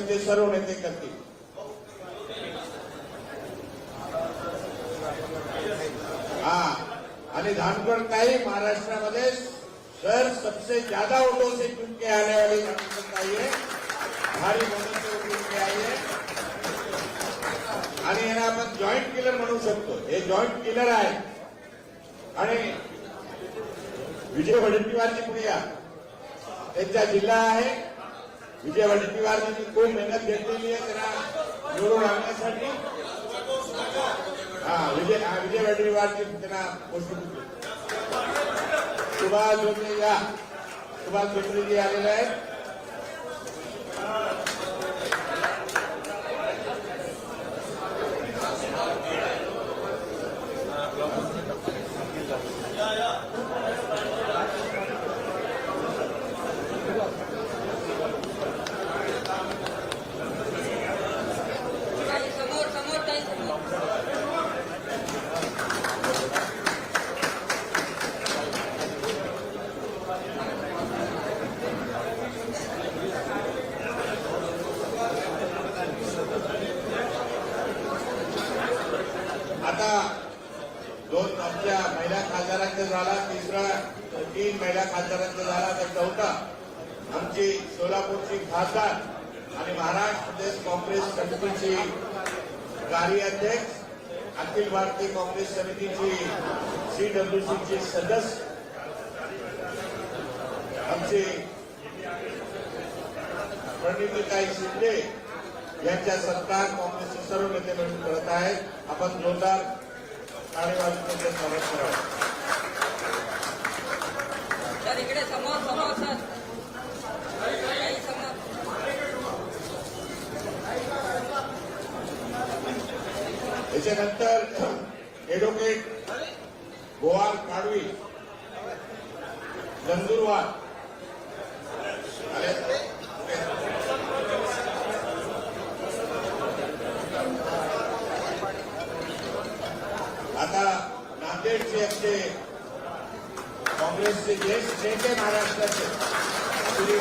ते सर्व नेते करतील. आणि धानगड काही महाराष्ट्रामध्ये सर सबसे ज्यादा वोटों से चुन के आने वाली धानगड है, भारी वोटों से चुन के आई है. आणि यांना आपण जॉईंट किलर म्हणू शकतो. हे जॉईंट किलर आहे. आणि विजय वडेट्टीवारची पुढे त्यांचा जिल्हा आहे. विजय वडेट्टीवारनी खूप मेहनत घेतलेली आहे त्यांना निवडून आणण्यासाठी. विजय वडेट्टीवारची त्यांना गोष्ट सुभाष जोत्रेजी आलेले आहेत. आता दोन आमच्या महिला खासदारांचा झाला, तीन महिला खासदारांचा झाला, तर चौथा आमची सोलापूरची खासदार आणि महाराष्ट्र प्रदेश काँग्रेस समितीची कार्याध्यक्ष, अखिल भारतीय काँग्रेस समितीची CWCची सदस्य आमचे प्रणितीताई शिंदे यांच्या सत्कार काँग्रेसचे सर्व नेते मिळून करत आहेत. आपण जोरदार टाळेवाजून स्वागत करावं. इकडे समोर सर याच्यानंतर ॲडव्होकेट गोवाल काढवी नंदुरबार आता नांदेडचे आमचे काँग्रेसचे ज्येष्ठ नेते महाराष्ट्राचे श्री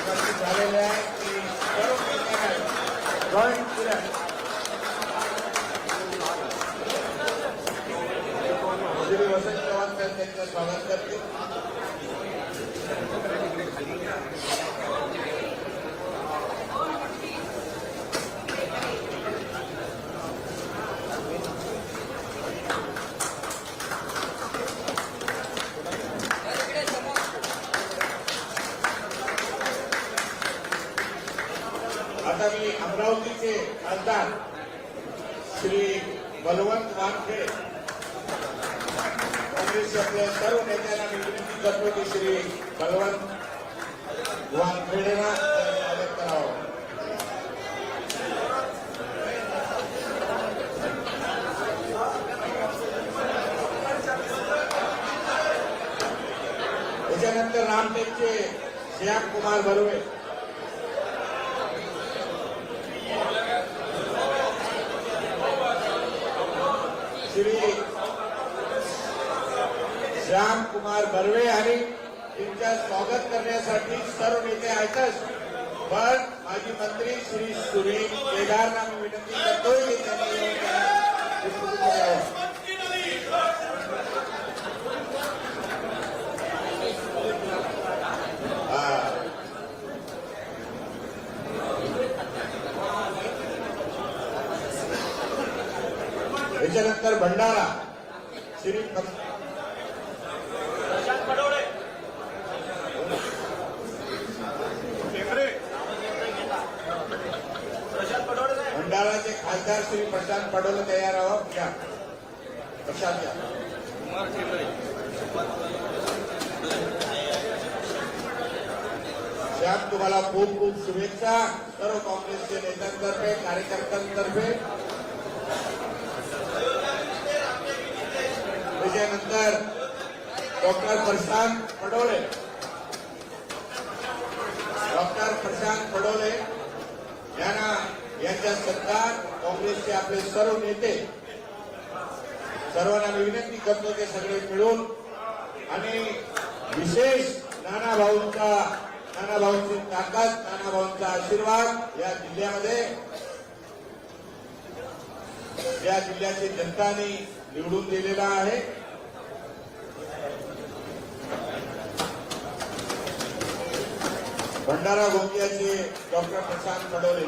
उपस्थित झालेले आहेत की सर्व नेत्यांना जॉईंट केलं. श्री वसंत चव्हाण साहेब त्यांचं स्वागत करते. आता मी अमरावतीचे खासदार श्री बलवंत वानखेडे काँग्रेसचे आपल्या सर्व नेत्यांना मी विनंती करतो की श्री बलवंत वानखेडेंना स्वागत करावं. त्याच्यानंतर रामटेकचे श्याम कुमार बर्वे, श्री श्याम कुमार बर्वे आणि त्यांच्या स्वागत करण्यासाठी सर्व नेते आहेतच, पण माजी मंत्री श्री सुनील केदारना मी विनंती करतोय की त्यांनी याच्यानंतर भंडारा श्री भंडाराचे खासदार श्री प्रशांत पडोले तयार आहोत. घ्या प्रशांत घ्या. श्याम तुम्हाला खूप खूप शुभेच्छा सर्व काँग्रेसचे नेत्यांतर्फे कार्यकर्त्यांतर्फे. त्याच्यानंतर डॉक्टर प्रशांत पडोले यांच्या सत्कार काँग्रेसचे आपले सर्व नेते सर्वांना मी विनंती करतो ते सगळे मिळून आणि विशेष नाना भाऊंचा नानाभाऊंची ताकद, नानाभाऊंचा आशीर्वाद या जिल्ह्यामध्ये, या जिल्ह्याची जनताने निवडून दिलेला आहे. भंडारा गोंदियाचे डॉक्टर प्रशांत खडोले,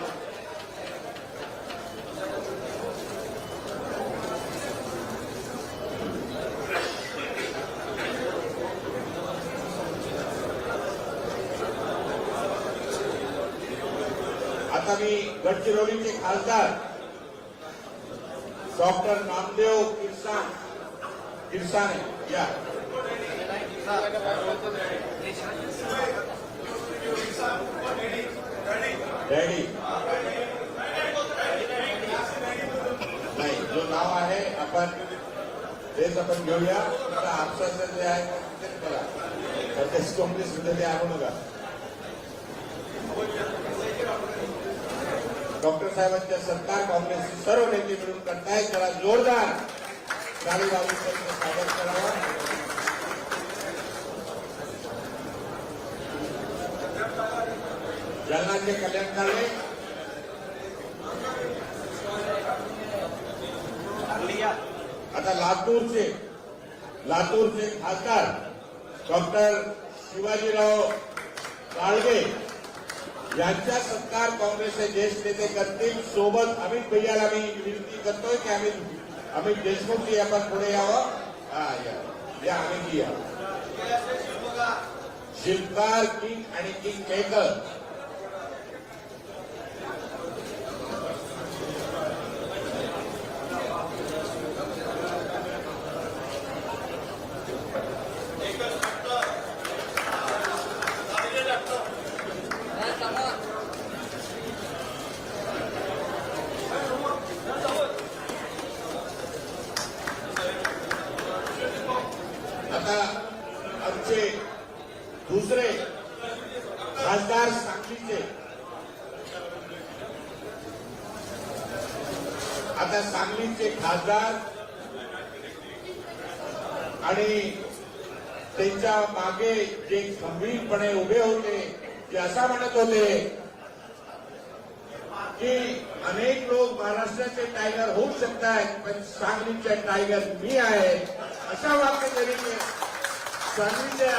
आता मी गडचिरोलीचे खासदार डॉक्टर नामदेव किरसाने या डॅडी नाही, जो नाव आहे आपण तेच आपण घेऊया. आपसाचं जे आहे तेच बघा, प्रदेश काँग्रेसमध्ये ते आणू नका. डॉक्टर साहेबांच्या सरकार काँग्रेसचे सर्व नेते मिळून करतायत. त्याला जोरदार टाळी वाजवून त्यांचं स्वागत करावं. जालनाचे कल्याण झाले. आता लातूरचे खासदार डॉक्टर शिवाजीराव काळगे यांचा सत्कार काँग्रेसचे ज्येष्ठ नेते करतील. सोबत अमित भैयाला मी विनंती करतोय की अमित देशमुखजी आपण पुढे यावं. या अमित या. शिल्पकार किंग आणि किंग केकर आता आमचे दुसरे खासदार सांगलीचे, आता सांगलीचे खासदार आणि त्यांच्या मागे जे खंबीरपणे उभे होते ते असा म्हणत होते की अनेक लोक महाराष्ट्राचे टायगर होऊ शकतात पण सांगलीचे टायगर मी आहे, अशा वाक्य तरी सांगलीच्या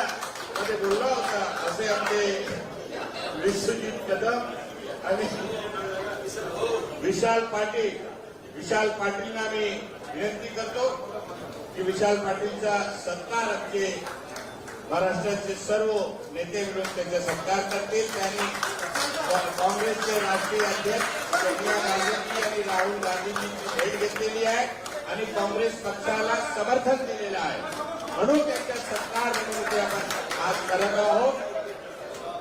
मध्ये बोलला होता. असे आमचे विश्वजित कदम आणि विशाल पाटीलना मी विनंती करतो की विशाल पाटीलचा सत्कार आमचे महाराष्ट्राचे सर्व नेते मिळून त्यांचा सत्कार करतील. त्यांनी काँग्रेसचे राष्ट्रीय अध्यक्ष सोनिया गांधी आणि राहुल गांधींची भेट घेतलेली आहे आणि काँग्रेस पक्षाला समर्थन दिलेलं आहे, म्हणून त्यांचा सत्कार म्हणून ते आपण आज करत आहोत.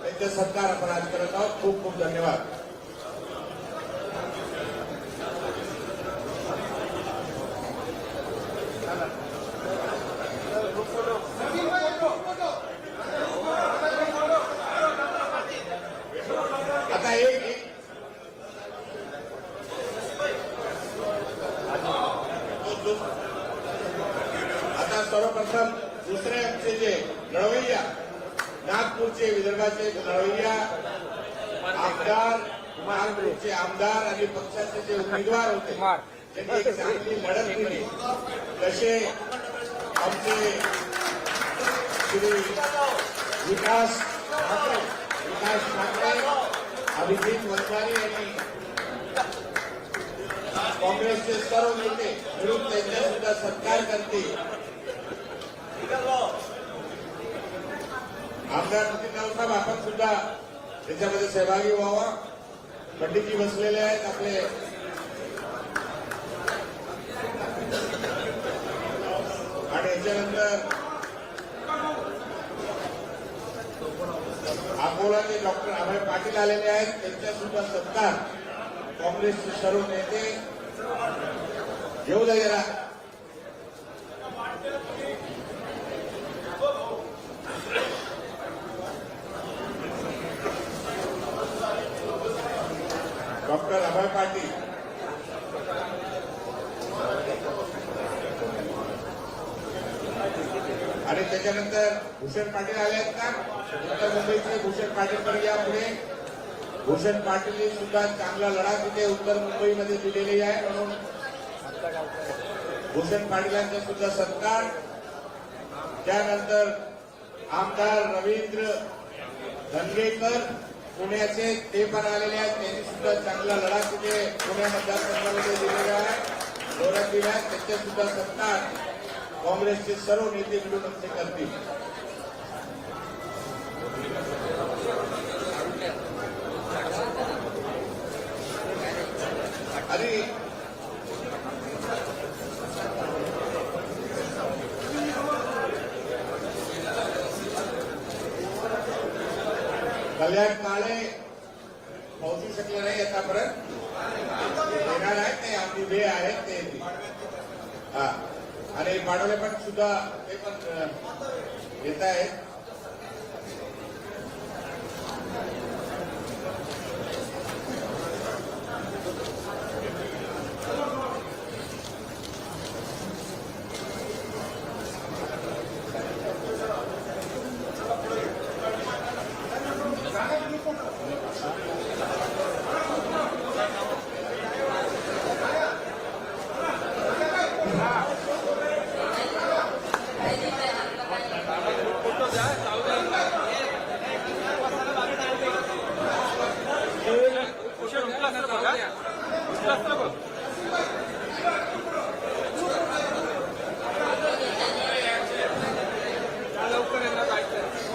त्यांचा सत्कार आपण आज करत आहोत. खूप खूप धन्यवाद. आता आता सर्वप्रथम दुसरे आमचे जे लढवय्या, नागपूरचे विदर्भाचे लढवय्या आमदार, नागपूरचे आमदार आणि पक्षाचे जे उमेदवार होते त्यांनी एक चांगली लढत दिली. तसे आमचे श्री विकास ठाकरे, अभिजित वंजारी आणि काँग्रेसचे सर्व नेते मिळून त्यांचा सुद्धा सत्कार करतील. आमदार नितीनराव साहेब आपण सुद्धा त्याच्यामध्ये सहभागी व्हावा. पंडितजी बसलेले आहेत आपले. आणि याच्यानंतर अकोलाचे डॉक्टर अभय पाटील आलेले आहेत. त्यांचा सुद्धा सत्कार काँग्रेसचे सर्व नेते घेऊ द्या जरा. डॉक्टर अभय पाटील आणि त्याच्यानंतर भूषण पाटील आले आहेत का? उत्तर मुंबईचे भूषण पाटील तर या पुढे. भूषण पाटील सुद्धा चांगला लढा तिथे उत्तर मुंबईमध्ये दिलेली आहे, म्हणून भूषण पाटीलांचा सुद्धा सत्कार. त्यानंतर आमदार रवींद्र धनगेकर पुण्याचे ते पण आलेले आहेत, त्यांनी सुद्धा चांगला लढा तिथे पुणे मतदारसंघामध्ये दिलेला आहे, जोरात दिला आहे. त्यांचा सुद्धा सत्कार काँग्रेसचे सर्व नेते मिळून असे करतील. आणि कल्याण काळे पोहोचू शकले नाही आतापर्यंत, येणार आहेत ते आपली वेळ आहेत ते येतील. हा, आणि पाडवले पण सुद्धा ते पण येत आहेत.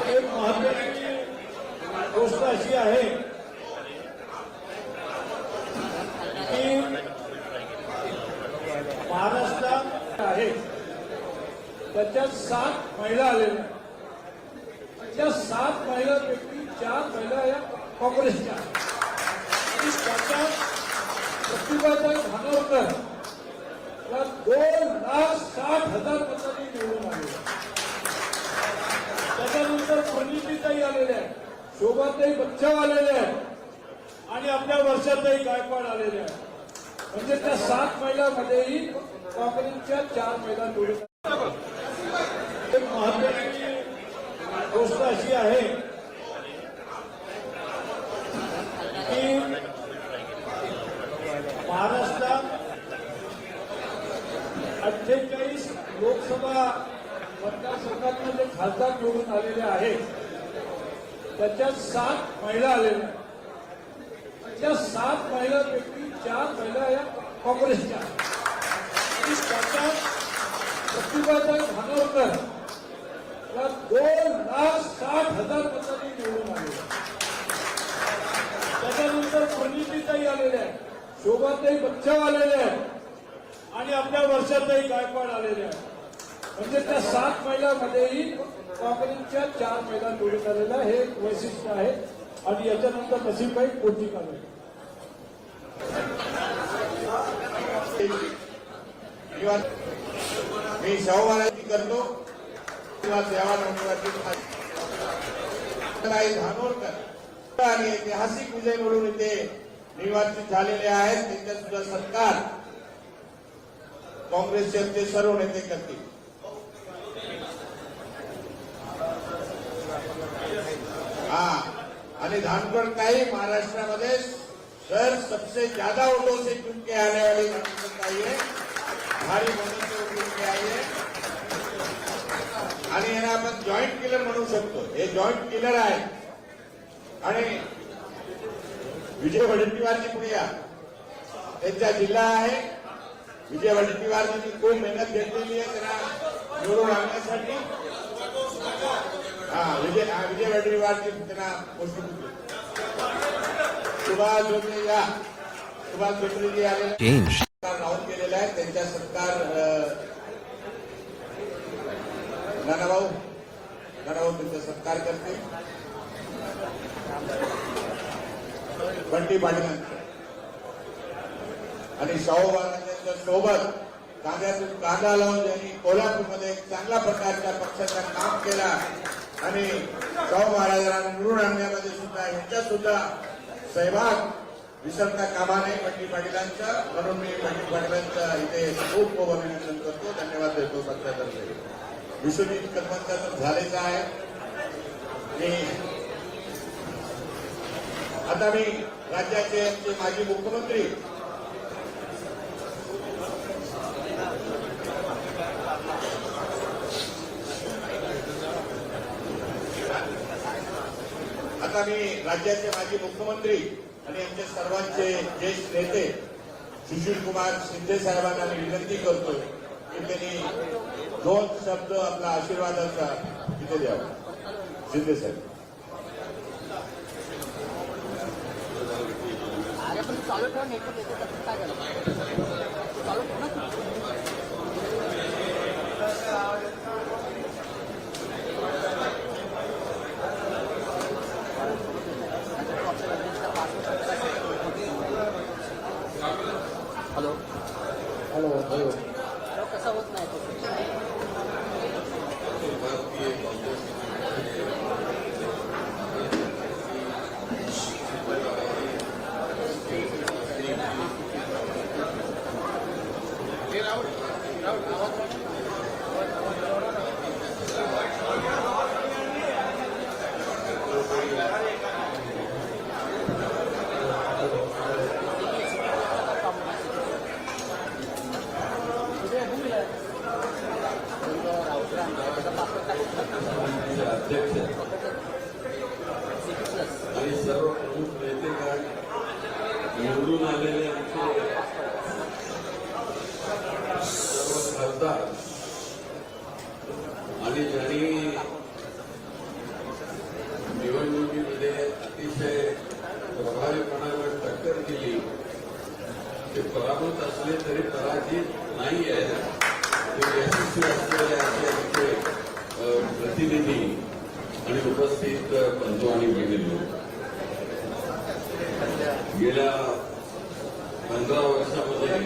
एक महत्वाची गोष्ट अशी आहे की महाराष्ट्रात आहे त्याच्यात 7 महिला आलेल्या आहेत. त्या 7 महिलांपैकी 4 महिला या काँग्रेसच्या आहेत. त्याच्यात प्रतिभाताई धानोरकर या 2,60,000 मतांनी निवडून आले. त्याच्यानंतर परिणितीताई आलेल्या आहेत, शोभाताई बच्चाव आलेल्या आहेत आणि आपल्या वर्षाताई गायकवाड आलेल्या आहेत. म्हणजे त्या 7 महिलांमध्येही काँग्रेसच्या 4 महिला निवडून. एक महत्वाची गोष्ट अशी आहे की महाराष्ट्रात 48 लोकसभा मतदारसंघातले खासदार निवडून आलेले आहेत. त्याच्यात 7 महिला आलेल्या आहेत. त्या 7 महिलांपैकी 4 महिला या काँग्रेसच्या आहेत. त्याच्यात प्रतिभाताई धानोरकर या 2,60,000 मतांनी निवडून आले. त्याच्यानंतर परिणितीताई आलेल्या आहेत, शोभाताई बच्चाव आलेल्या आहेत आणि आपल्या वर्षाताई गायकवाड आलेल्या आहेत. म्हणजे त्या 7 महिलांमध्येही काँग्रेसच्या 4 महिला निवडून आलेल्या हे एक वैशिष्ट्य आहे. आणि याच्यानंतर नसीबबाई कोणती काढली. मी शाहूबाजी करतो किंवा देवानंदवाची धानोरकर आणि ऐतिहासिक विजय मिळून इथे निवासित झालेले आहेत, त्यांचा सुद्धा सत्कार काँग्रेसचे सर्व नेते करतील. हा, आणि धानगड काही महाराष्ट्रामध्ये सर सबसे ज्यादा वोटों से चुन के आने वाली कांग्रेस है, भारी मदत से चुन के आई है. आणि यांना आपण जॉईंट किलर म्हणू शकतो. हे जॉईंट किलर आहे. आणि विजय वडेट्टीवारची पुढे त्यांचा जिल्हा आहे. विजय वडेट्टीवारची खूप मेहनत घेतलेली आहे त्यांना निवडून आणण्यासाठी. विजय वडेट्टीवारची त्यांना गोष्ट सुभाष जोत्रे या सुभाष जोत्रेजी आलेले राहून गेलेले आहेत. त्यांचा सत्कार नानाभाऊ त्यांचा सत्कार करते. बंटी पाटील आणि शाहू महाराजांच्या सोबत कांद्यातून कांदा लावून त्यांनी कोल्हापूरमध्ये एक चांगल्या प्रकारच्या पक्षाचं काम केला आणि शाहू महाराजांना निवडून आणण्यामध्ये सुद्धा यांचा सुद्धा सहभाग विसरता कामा नये बंटी पाटीलांचा. म्हणून मी बंटी पाटीलांचा इथे खूप खूप अभिनंदन करतो. धन्यवाद देतो पक्षातर्फे. विश्वजित कदमांचा तर झालेला आहे. आणि आता मी राज्याचे आमचे माजी मुख्यमंत्री आणि आमच्या सर्वांचे ज्येष्ठ नेते सुशील कुमार शिंदे साहेबांना मी विनंती करतोय की त्यांनी 2 शब्द आपला आशीर्वादाचा तिथे द्यावा. शिंदे साहेब. चालू ठेवा नेटवर्क काय झालं चालू ठेव ना. हॅलो हॅलो हॅलो कसा होत नाही तो अध्यक्ष आणि सर्व प्रमुख नेतेगण निवडून आलेले आमचे सर्व खासदार आणि ज्यांनी निवडणुकीमध्ये अतिशय प्रभावीपणावर टक्कर दिली ते पराभूत असले तरी पराजित नाही आहे. ते यशस्वी असलेले असे आमचे प्रतिनिधी आणि उपस्थित बंधू आणि भगिनी, गेल्या 15 वर्षामध्ये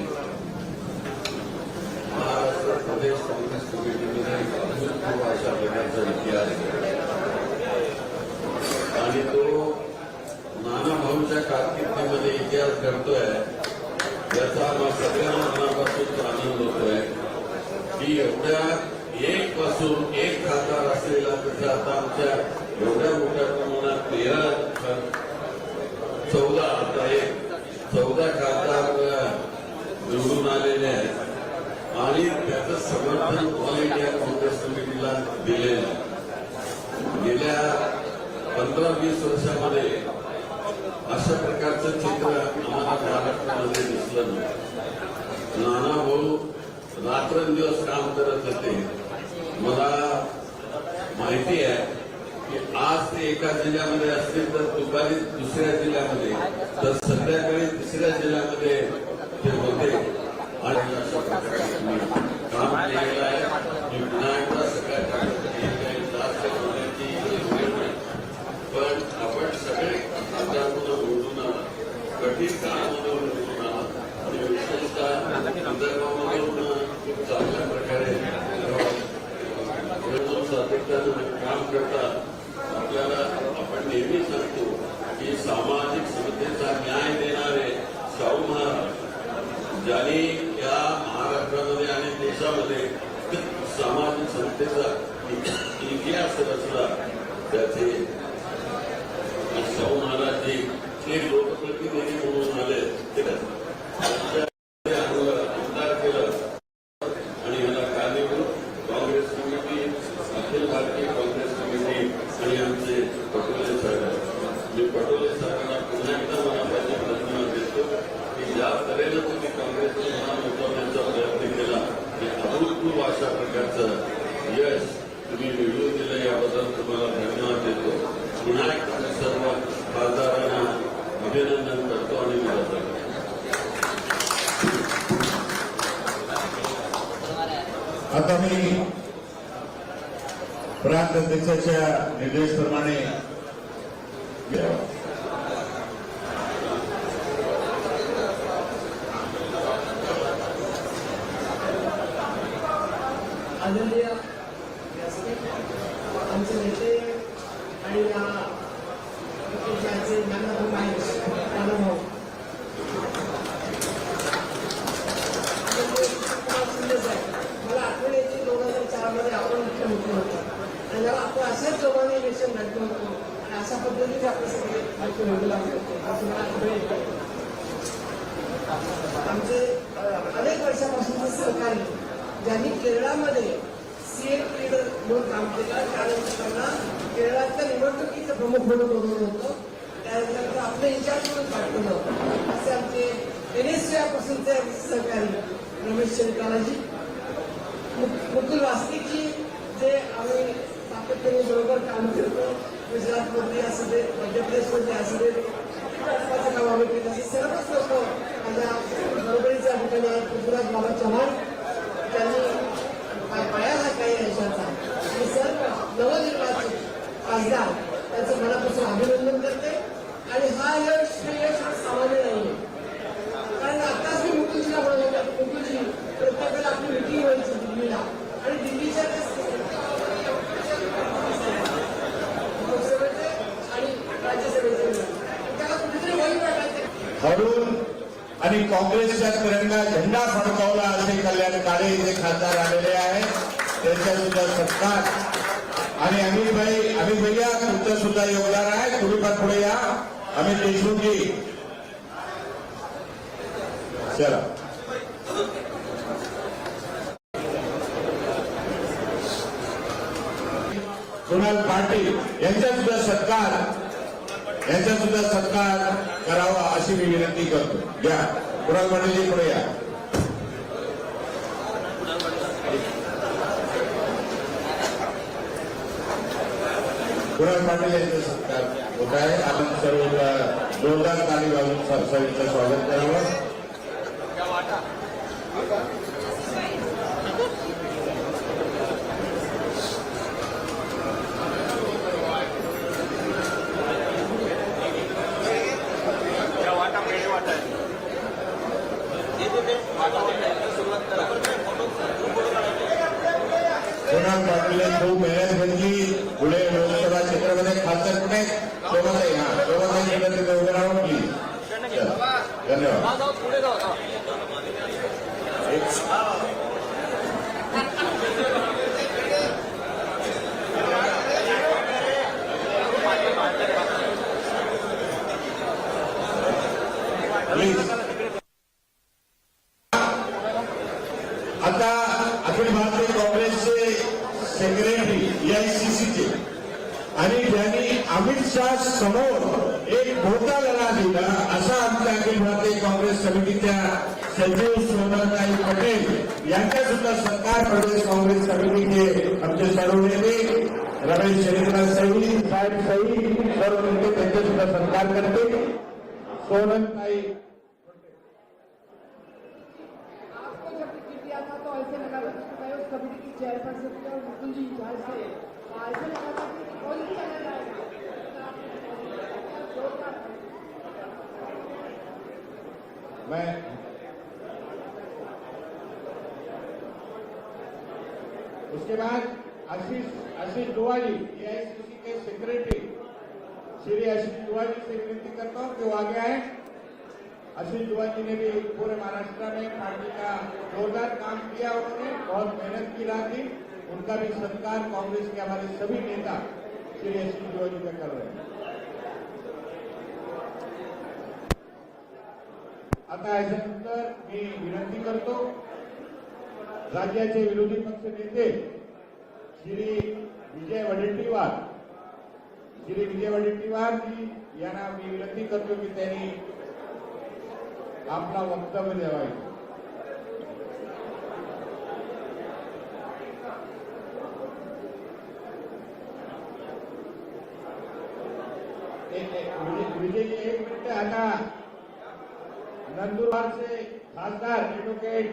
महाराष्ट्र प्रदेश काँग्रेस कमिटीमध्ये अभूतपूर्व अशा प्रकारचा इतिहास आणि तो नाना भाऊच्या कारकिर्दीमध्ये इतिहास घडतोय याचा आम्हा सगळ्यांना मनापासून आनंद होतोय की एवढ्या एक पासून एक खासदार असलेला तसं आता आमच्या एवढ्या मोठ्या प्रमाणात 14 आता 14 खासदार निवडून आलेले आहेत आणि त्याचं समर्थन ऑल इंडिया काँग्रेस कमिटीला दिलेलं आहे. गेल्या 15-20 वर्षामध्ये अशा प्रकारचं चित्र आम्हाला महाराष्ट्रामध्ये दिसलं नाही. नाना भाऊ रात्रंदिवस काम करत होते. मला माहिती आहे की आज ते एका जिल्ह्यामध्ये असतील तर दुपारी दुसऱ्या जिल्ह्यामध्ये तर संध्याकाळी तिसऱ्या जिल्ह्यामध्ये ते होते आणि अशा प्रकारे काम केलेलं आहे. मी पुन्हा एकदा सगळ्या जास्त होण्याची पण आपण सगळे खासदारांमधून निवडून आला कठीण काळामधून निवडून आला आणि विशेषतः विदर्भामधून खूप चांगल्या प्रकारे सातत्यानं काम करतात. आपल्याला आपण नेहमी सांगतो की सामाजिक समतेचा न्याय देणारे शाहू महाराज ज्यांनी या महाराष्ट्रामध्ये आणि देशामध्ये सामाजिक समतेचा इतिहास रचला त्याचे शाहू महाराज जी एक लोकप्रतिनिधी म्हणून आले आमदार केलं आणि याला कारणीभूत काँग्रेस कमिटी अखिल भारतीय काँग्रेस कमिटी आणि आमचे पटोले साहेब. मी पटोले साहेबांना पुन्हा एकदा मनापासून धन्यवाद देतो की ज्या तऱ्हेनं तुम्ही काँग्रेसचे नाव उठवण्याचा प्रयत्न केला आणि अभूतपूर्व अशा प्रकारचं यश तुम्ही मिळवून दिलं याबद्दल तुम्हाला धन्यवाद देतो. पुन्हा एकदा मी सर्व खासदारांना अभिनंदन करतो आणि विनंती करतो. आता मी प्रांत अध्यक्षाच्या निर्देशाप्रमाणे आदरणीय आमचे नेते आणि ज्यांचे ज्ञानभाऊ आहेत ज्ञानभाऊ शिंदे साहेब, मला आठवण येते 2004 मध्ये आपण वेगळं असतो असं मला आठवण येतं. आमचे अनेक वर्षापासूनचे सहकारी ज्यांनी केरळामध्ये सीएम लीडर म्हणून काम केलं, त्यानंतर त्यांना केरळाच्या निवडणुकीचं प्रमुख म्हणून बोलवलं होतं, त्यानंतर आपलं इंचार्ज म्हणून पाठवलं होतं. असे आमचे एनएससीआय पासूनचे सहकारी रमेश शंकराजी, मुकुल वास्तिकजी, जे आम्ही सातत्याने बरोबर काम करतो, गुजरातमध्ये असू दे, मध्य प्रदेशमध्ये असू दे, काम आम्ही केलं, असे सर्वच लोक माझ्या बरोबरीच्या ठिकाणी आहेत. पृथ्वीराज बाबा चव्हाण त्यांनी पाया हा काही यशाचा आणि सर्व नवनिर्वाचित खासदार त्याचं मनापासून अभिनंदन करते. आणि हा यश हे यश सामान्य नाहीये, कारण आताच मी मुकुलजीला बोलवलं की मुकुलजी प्रत्येक वेळेला आपली मिटिंग व्हायची दिल्लीला, आणि दिल्लीच्या लोकसभेचे आणि राज्यसभेचे त्याला कुठेतरी वही वाटायचं. हरून आणि काँग्रेसचा तिरंगा झेंडा फडकवला असे कल्याण काळे इथे खासदार आलेले आहेत, त्यांचा सुद्धा सत्कार. आणि अमित भैया तुमचं सुद्धा योगदान आहे, तुम्ही पण पुढे या. अमित देशमुखजी चला. कुणाल पाटील यांचा सुद्धा सत्कार करावा अशी मी विनंती करतो. या कुणाल पाटीलजी पुढे या. कुणाल पाटील यांचा सत्कार होत आहे. आपण सर्व जोरदार ताली वाजून सविस्तर स्वागत करावं. कुणाल पाटील खूप मेहनत घेतली. पुढे लोकसभा क्षेत्रामध्ये खासदार कुठे शोभाताई, शोभाताई तिथे उभे राहून प्लीज. धन्यवाद. प्लीज. आता अखिल भारतीय काँग्रेसचे सेक्रेटरी एआयसीसीचे आणि ज्यांनी अमित शहा समोर एक मोठा लढा दिला असा आमच्या अखिल भारतीय काँग्रेस समितीच्या सचिव सोनलताई पटेल यांचा सुद्धा सत्कार प्रदेश काँग्रेस समितीचे आमचे सर्व नेते रमेश शंकरराज साहेब सर्व नेते त्यांचा सुद्धा सत्कार करते. सोनलताई तो ऐसे लगा था कि मैं उस कमेटी की चेयरपर्सन थी और मुकुल जी इंचार्ज थे, ऐसे लगा था कि कौन ही चला जाएगा. मैं उसके बाद आशीष दुआजी एआईसीसी के सेक्रेटरी श्री आशीष दुआजी से विनती करता हूं कि वो आगे आए. आशीष दुआजी ने भी पूरे महाराष्ट्र में पार्टी का जोरदार काम किया, उन्होंने बहुत मेहनत की रात थी. उनका भी सत्कार कांग्रेस के हमारे सभी नेता श्री आशीष दुआजी का कर रहे हैं. आता याच्यानंतर मी विनंती करतो राज्याचे विरोधी पक्ष नेते श्री विजय वडेट्टीवार जी यांना मी विनंती करतो की त्यांनी आपला वक्तव्य द्यावा. विजय जी एक मिनिट. आता नंदुरबारचे खासदार ॲडव्होकेट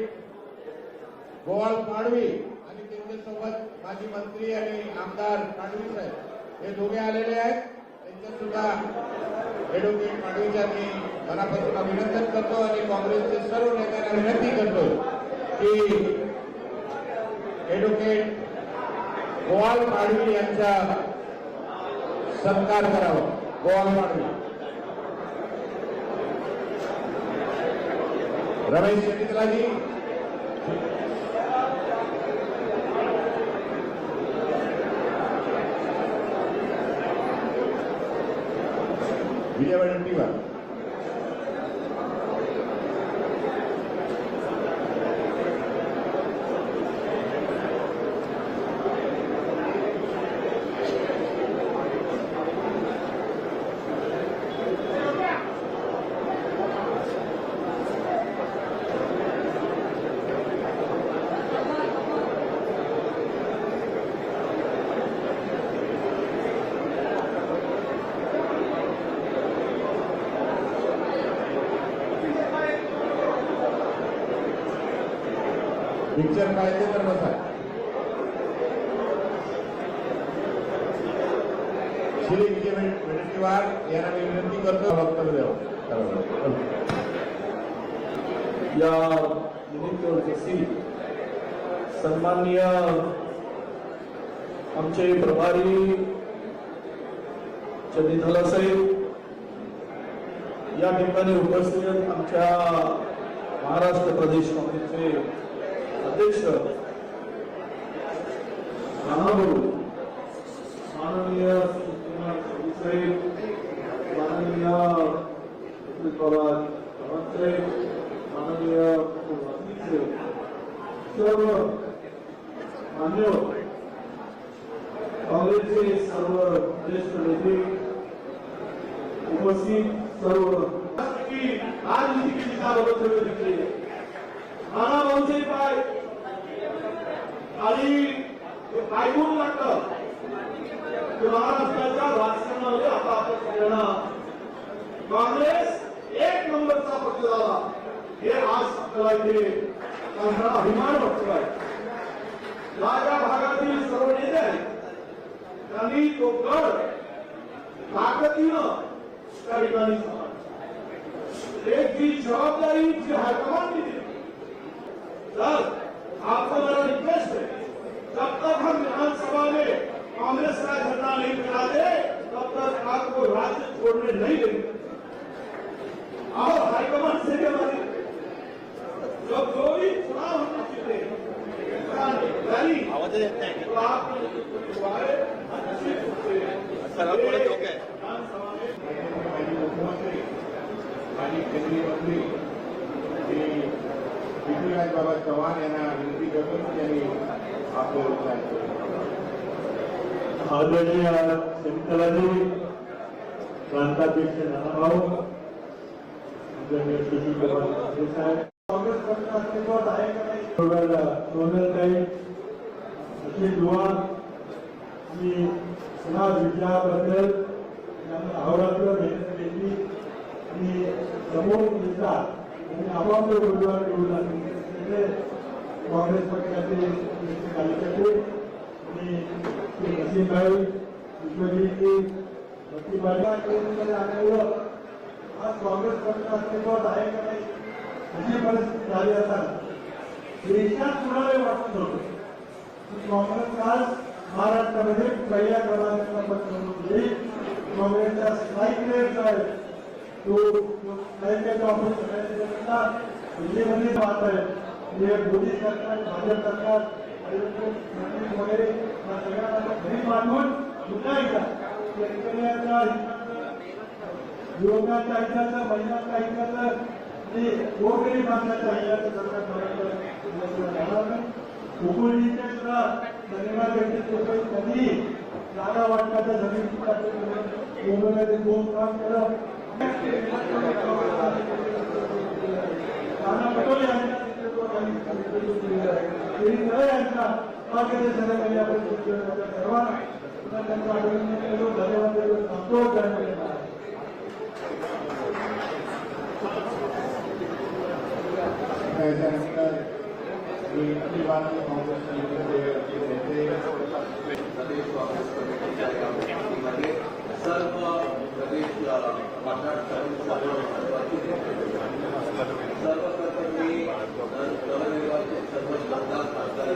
गोवाल पाडवी आणि त्यांच्यासोबत माजी मंत्री आणि आमदार पाडवी साहेब हे दोघे आलेले आहेत. त्यांच्या सुद्धा ॲडव्होकेट पाडवीच्या मी मनापासून अभिनंदन करतो आणि काँग्रेसचे सर्व नेत्यांना विनंती करतो की ॲडव्होकेट गोवाल पाडवी यांचा सत्कार करावा. गोवाल पाडवी. रमेश शंकरराजी विजय वडेट्टीवार. पिक्चर पाहिजे तर बसा. श्री विजय वडेट्टीवार यांना मी विनंती करतो वक्तव्य द्यावं. या निमित्तावर उपस्थित सन्माननीय आमचे प्रभारी चंदी साहेब, या ठिकाणी उपस्थित आमच्या महाराष्ट्र प्रदेश काँग्रेसचे अध्यक्ष माननीय साहेब, माननीय पवार साहेब, माननीय सर्व मान्यवर, काँग्रेसचे सर्व ज्येष्ठ नेते उपस्थित, सर्व आज नाना भाऊचे पाय आणि ऐकून लागतं की महाराष्ट्राच्या राजकारणामध्ये आता आपण सगळ्यांना काँग्रेस एक नंबरचा पक्ष झाला, हे आज आपल्याला इथे त्यांचा अभिमान वाटतो आहे. या भागातील सर्व नेते आहेत, त्यांनी तो गड ताकदीनं त्या ठिकाणी एक जी जबाबदारी जी हायकमांडनी दिली, सर आपको मेरा रिक्वेस्ट है, जब तक हम विधानसभा में कांग्रेस का झंडा नहीं फहराते तब तक आपको राज्य छोड़ने नहीं देंगे. और हाईकमान से भी हमारी जब जो भी चुनाव होना चाहिए तो आप अच्छी माजी केंद्रीय मंत्री श्री पृथ्वीराज बाबा चव्हाण यांना विनंती करतो की त्यांनी आपले विचार आदरणीय समितीलाजी, प्रांताध्यक्ष नानाभाऊ, आदरणीय सुशील साहेब, काँग्रेस पक्ष अस्तित्वात आहे का नाही, सोनलताई, अखिल दुआ आणि पुन्हा विजयाबद्दल त्यांना अहोरात्र मेहनत घेतली आणि समोर दिसतात आणि आपापले उमेदवार निवडून आणले. काँग्रेस पक्षाचे कार्यकर्ते आणि नसीमभाई, विश्वजीतजी, भक्तीबाई आल्यावर आज काँग्रेस पक्ष अस्तित्वात आहे का नाही अशी परिस्थिती झाली असताना देशात कुणाला वाटत होतं काँग्रेस आज महाराष्ट्रामध्ये पहिल्या क्रमांकाचा पक्ष म्हणून येईल. काँग्रेसच्या स्थायिक नेता आहे तो साहित्याचा ऑफिस दिल्लीमध्ये पाहत आहे. हे मोदी सरकार, भाजप सरकार वगैरे या सगळ्यांना घरी पाठवून पुन्हा एकदा शेतकऱ्याच्या युवकांच्या ऐकायचं, महिलांच्या ऐकायचं आणि गोरगरीब माणसाच्या ऐकायचं सरकार हुकुमजीचे सुद्धा धन्यवाद व्यक्त करतो. त्यांनी जागा वाटण्याच्या जमीन मुंबईमध्ये दोन काम केलं. नाना पटोले यांच्या यांचा मार्गदर्शनाखाली आपण सर्वांना त्यांचं अभिनंदन केलं, धन्यवाद देतो, संतोष जाणून घेतला. त्याच्यानंतर मी अखिल भारतीय काँग्रेस नेते प्रदेश काँग्रेस कमिटीच्या या बैठकीमध्ये सर्व प्रदेश सर्वप्रथम मी नवनिर्वाचित सर्व खासदार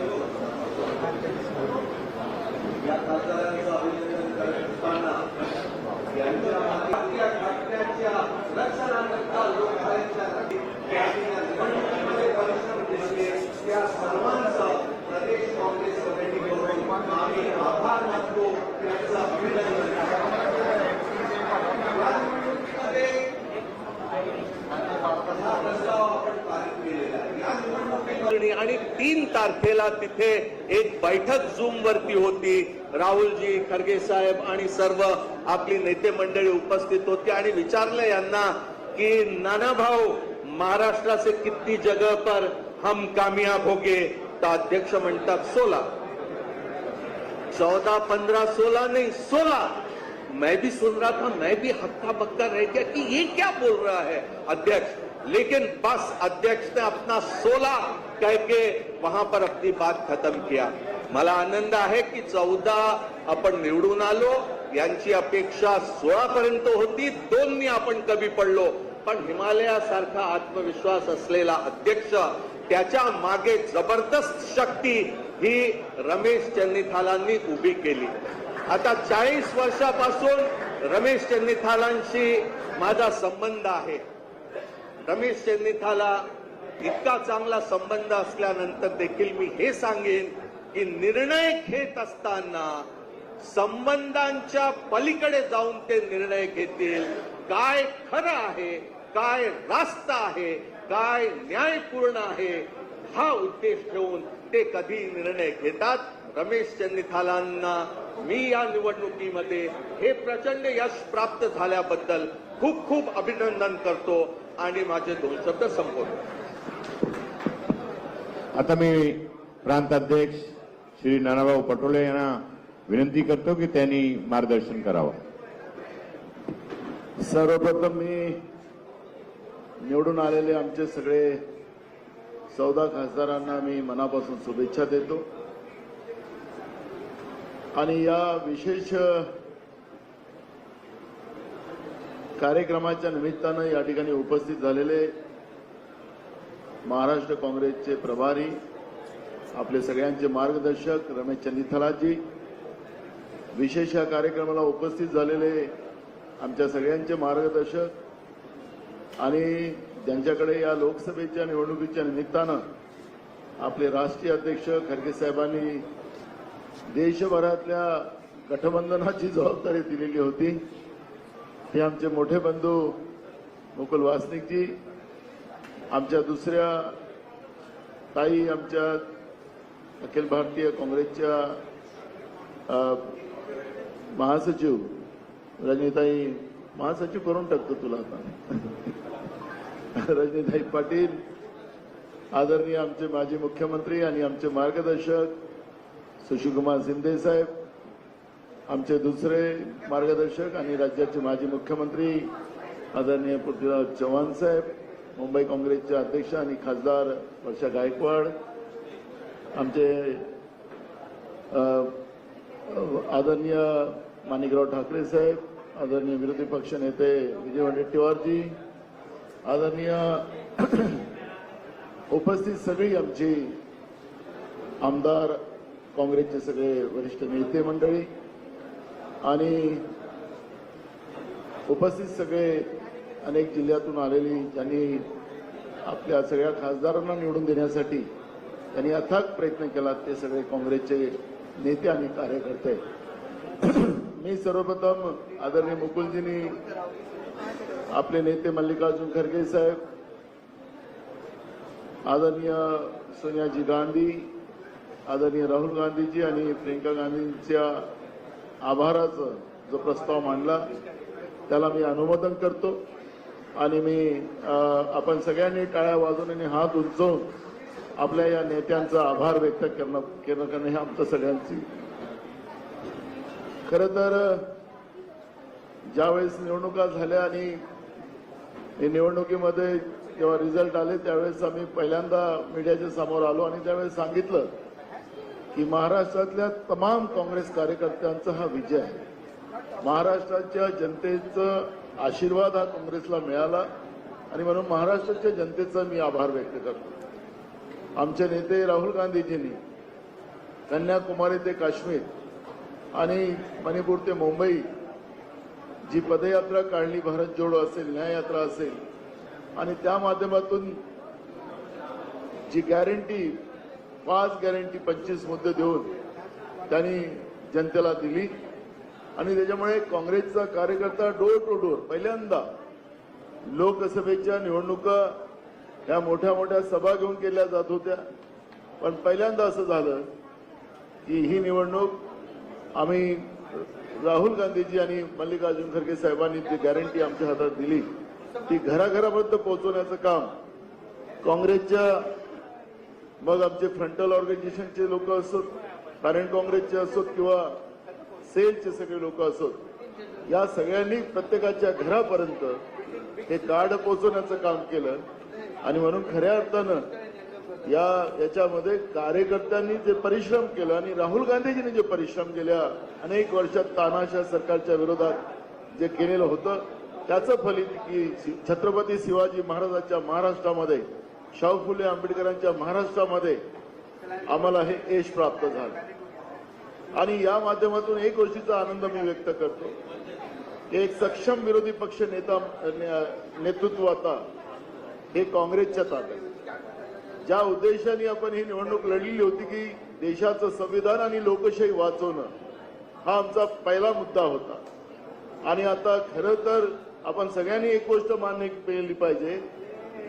या खासदारांचं अभिनंदन करत असताना यांच्या घटनेच्या रक्षणाकरता लोकशाहीच्या निवडणुकीमध्ये परिश्रम केले त्या सर्वांचं प्रदेश काँग्रेस कमिटीकडून आम्ही आभार मानतो, त्यांचं अभिनंदन. आणि 3 तारखेला तिथे एक बैठक झूम वरती होती. राहुलजी, खरगे साहेब आणि सर्व आपली नेते मंडळी उपस्थित होती आणि विचारलं यांना की नाना भाऊ महाराष्ट्र से कितनी जगह पर हम कामयाब होंगे. तो अध्यक्ष म्हणतात 16, 14, 15, 16 नहीं 16. मैं भी सुन रहा था, मैं भी हक्का बक्का रह गया कि ये क्या बोल रहा है अध्यक्ष. लेकिन बस अध्यक्ष ने अपना 16 कह के वहां पर अपनी बात खत्म किया. मला आनंद आहे की 14 आपण निवडून आलो. यांची अपेक्षा 16 पर्यंत होती. 2 आपण कमी पडलो. पण हिमालयासारखा आत्मविश्वास असलेला अध्यक्ष, त्याच्या मागे जबरदस्त शक्ती ही रमेश चन्नीथालांनी उभी केली. आता 40 वर्षापासून रमेश चन्नीथालांशी माझा संबंध आहे. रमेश चन्नीथाला इतका चांगला संबंध असल्यानंतर देखील मी हे सांगेन की निर्णय घेत असताना संबंधांच्या पलीकडे जाऊन ते निर्णय घेतील. काय खरं आहे, काय रास्त आहे, काय न्यायपूर्ण आहे, हा उद्देश ठेवून ते कधी निर्णय घेतात. रमेश चन्नीथालांना मी या निवडणुकीमध्ये हे प्रचंड यश प्राप्त झाल्याबद्दल खूप खूप अभिनंदन करतो आणि माझे 2 शब्द संपवतो. आता मी प्रांताध्यक्ष श्री नानाभाऊ पटोले यांना विनंती करतो की त्यांनी मार्गदर्शन करावं. सर्वप्रथम मी निवडून आलेले आमचे सगळे 14 खासदारांना मी मनापासून शुभेच्छा देतो आणि या विशेष कार्यक्रमाच्या निमित्तानं या ठिकाणी उपस्थित झालेले महाराष्ट्र काँग्रेसचे प्रभारी, आपले सगळ्यांचे मार्गदर्शक रमेश चन्नीथालाजी, विशेष या कार्यक्रमाला उपस्थित झालेले आमच्या सगळ्यांचे मार्गदर्शक आणि ज्यांच्याकडे या लोकसभेच्या निवडणुकीच्या निमित्तानं आपले राष्ट्रीय अध्यक्ष खरगे साहेबांनी देशभरातल्या गठबंधनाची जबाबदारी दिलेली होती, ते आमचे मोठे बंधू मुकुल वासनिकजी, आमच्या दुसऱ्या ताई, आमच्या अखिल भारतीय काँग्रेसच्या महासचिव रजनीताई, महासचिव करून टाकतो तुला आता, रजनीताई पाटील, आदरणीय आमचे माजी मुख्यमंत्री आणि आमचे मार्गदर्शक सुशीलकुमार शिंदे साहेब, आमचे दुसरे मार्गदर्शक आणि राज्याचे माजी मुख्यमंत्री आदरणीय पृथ्वीराज चव्हाण साहेब, मुंबई काँग्रेसचे अध्यक्ष आणि खासदार वर्षा गायकवाड, आमचे आदरणीय माणिकराव ठाकरे साहेब, आदरणीय विरोधी पक्ष नेते विजय वडेट्टीवारजी, आदरणीय उपस्थित सगळी आमची आमदार, काँग्रेसचे सगळे वरिष्ठ नेते मंडळी आणि उपस्थित सगळे अनेक जिल्ह्यातून आलेली, ज्यांनी आपल्या सगळ्या खासदारांना निवडून देण्यासाठी त्यांनी अथक प्रयत्न केला, ते सगळे काँग्रेसचे नेते आणि कार्यकर्ते. मी सर्वप्रथम आदरणीय मुकुलजींनी, आपले नेते मल्लिकार्जुन खरगे साहेब, आदरणीय सोनियाजी गांधी, आदरणीय राहुल गांधीजी आणि प्रियंका गांधींच्या आभाराचा जो प्रस्ताव मांडला त्याला मी अनुमोदन करतो आणि मी आपण सगळ्यांनी टाळ्या वाजवून आणि हात उंचावून आपल्या या नेत्यांचा आभार व्यक्त करणं हे आमचं सगळ्यांची. खरं तर ज्यावेळेस निवडणुका झाल्या आणि निवडणुकीमध्ये जेव्हा रिझल्ट आले त्यावेळेस आम्ही पहिल्यांदा मीडियाच्या समोर आलो आणि त्यावेळेस सांगितलं की महाराष्ट्रातल्या तमाम काँग्रेस कार्यकर्त्यांचा हा विजय आहे. महाराष्ट्राच्या जनतेचा आशीर्वाद हा काँग्रेसला मिळाला आणि म्हणून महाराष्ट्राच्या जनतेचा मी आभार व्यक्त करतो. आमचे नेते राहुल गांधीजींनी कन्याकुमारी ते काश्मीर आणि मणिपूर ते मुंबई जी पदयात्रा काढली, भारत जोडो असेल, न्याय यात्रा असेल, आणि त्या माध्यमातून जी गॅरंटी 5 गॅरंटी 25 मुद्दे देऊन त्यांनी जनतेला दिली आणि त्याच्यामुळे काँग्रेसचा कार्यकर्ता डोर टू डोर पहिल्यांदा लोकसभेच्या निवडणुका ह्या मोठ्या मोठ्या सभा घेऊन केल्या जात होत्या. पण पहिल्यांदा असं झालं की ही निवडणूक आम्ही राहुल गांधीजी आणि मल्लिकार्जुन खरगे साहेबांनी जी गॅरंटी आमच्या हातात दिली ती घराघरापर्यंत पोहोचवण्याचं काम काँग्रेसच्या, मग आमचे फ्रंटल ऑर्गनायझेशनचे लोक असोत, पॅरेंट काँग्रेसचे असोत किंवा सेलचे सगळे लोक असोत, या सगळ्यांनी प्रत्येकाच्या घरापर्यंत हे कार्ड पोहोचवण्याचं काम केलं. आणि म्हणून खऱ्या अर्थानं याच्यामध्ये कार्यकर्त्यांनी जे परिश्रम केलं आणि राहुल गांधीजींनी जे परिश्रम गेल्या अनेक वर्षात तानाशाह सरकारच्या विरोधात जे केलेलं होतं त्याचं फलित की छत्रपती शिवाजी महाराजांच्या महाराष्ट्रामध्ये, शाहू फुले आंबेडकरांच्या महाराष्ट्रामध्ये आम्हाला हे यश प्राप्त झालं. आणि या माध्यमातून एक गोष्टीचा आनंद मी व्यक्त करतो, एक सक्षम विरोधी पक्ष नेतृत्व आता हे काँग्रेसच्या ताब्यात. ज्या उद्देशाने आपण ही निवडणूक लढलेली होती की देशाचं संविधान आणि लोकशाही वाचवणं हा आमचा पहिला मुद्दा होता. आणि आता खरं तर आपण सगळ्यांनी एक गोष्ट मान्य केली पाहिजे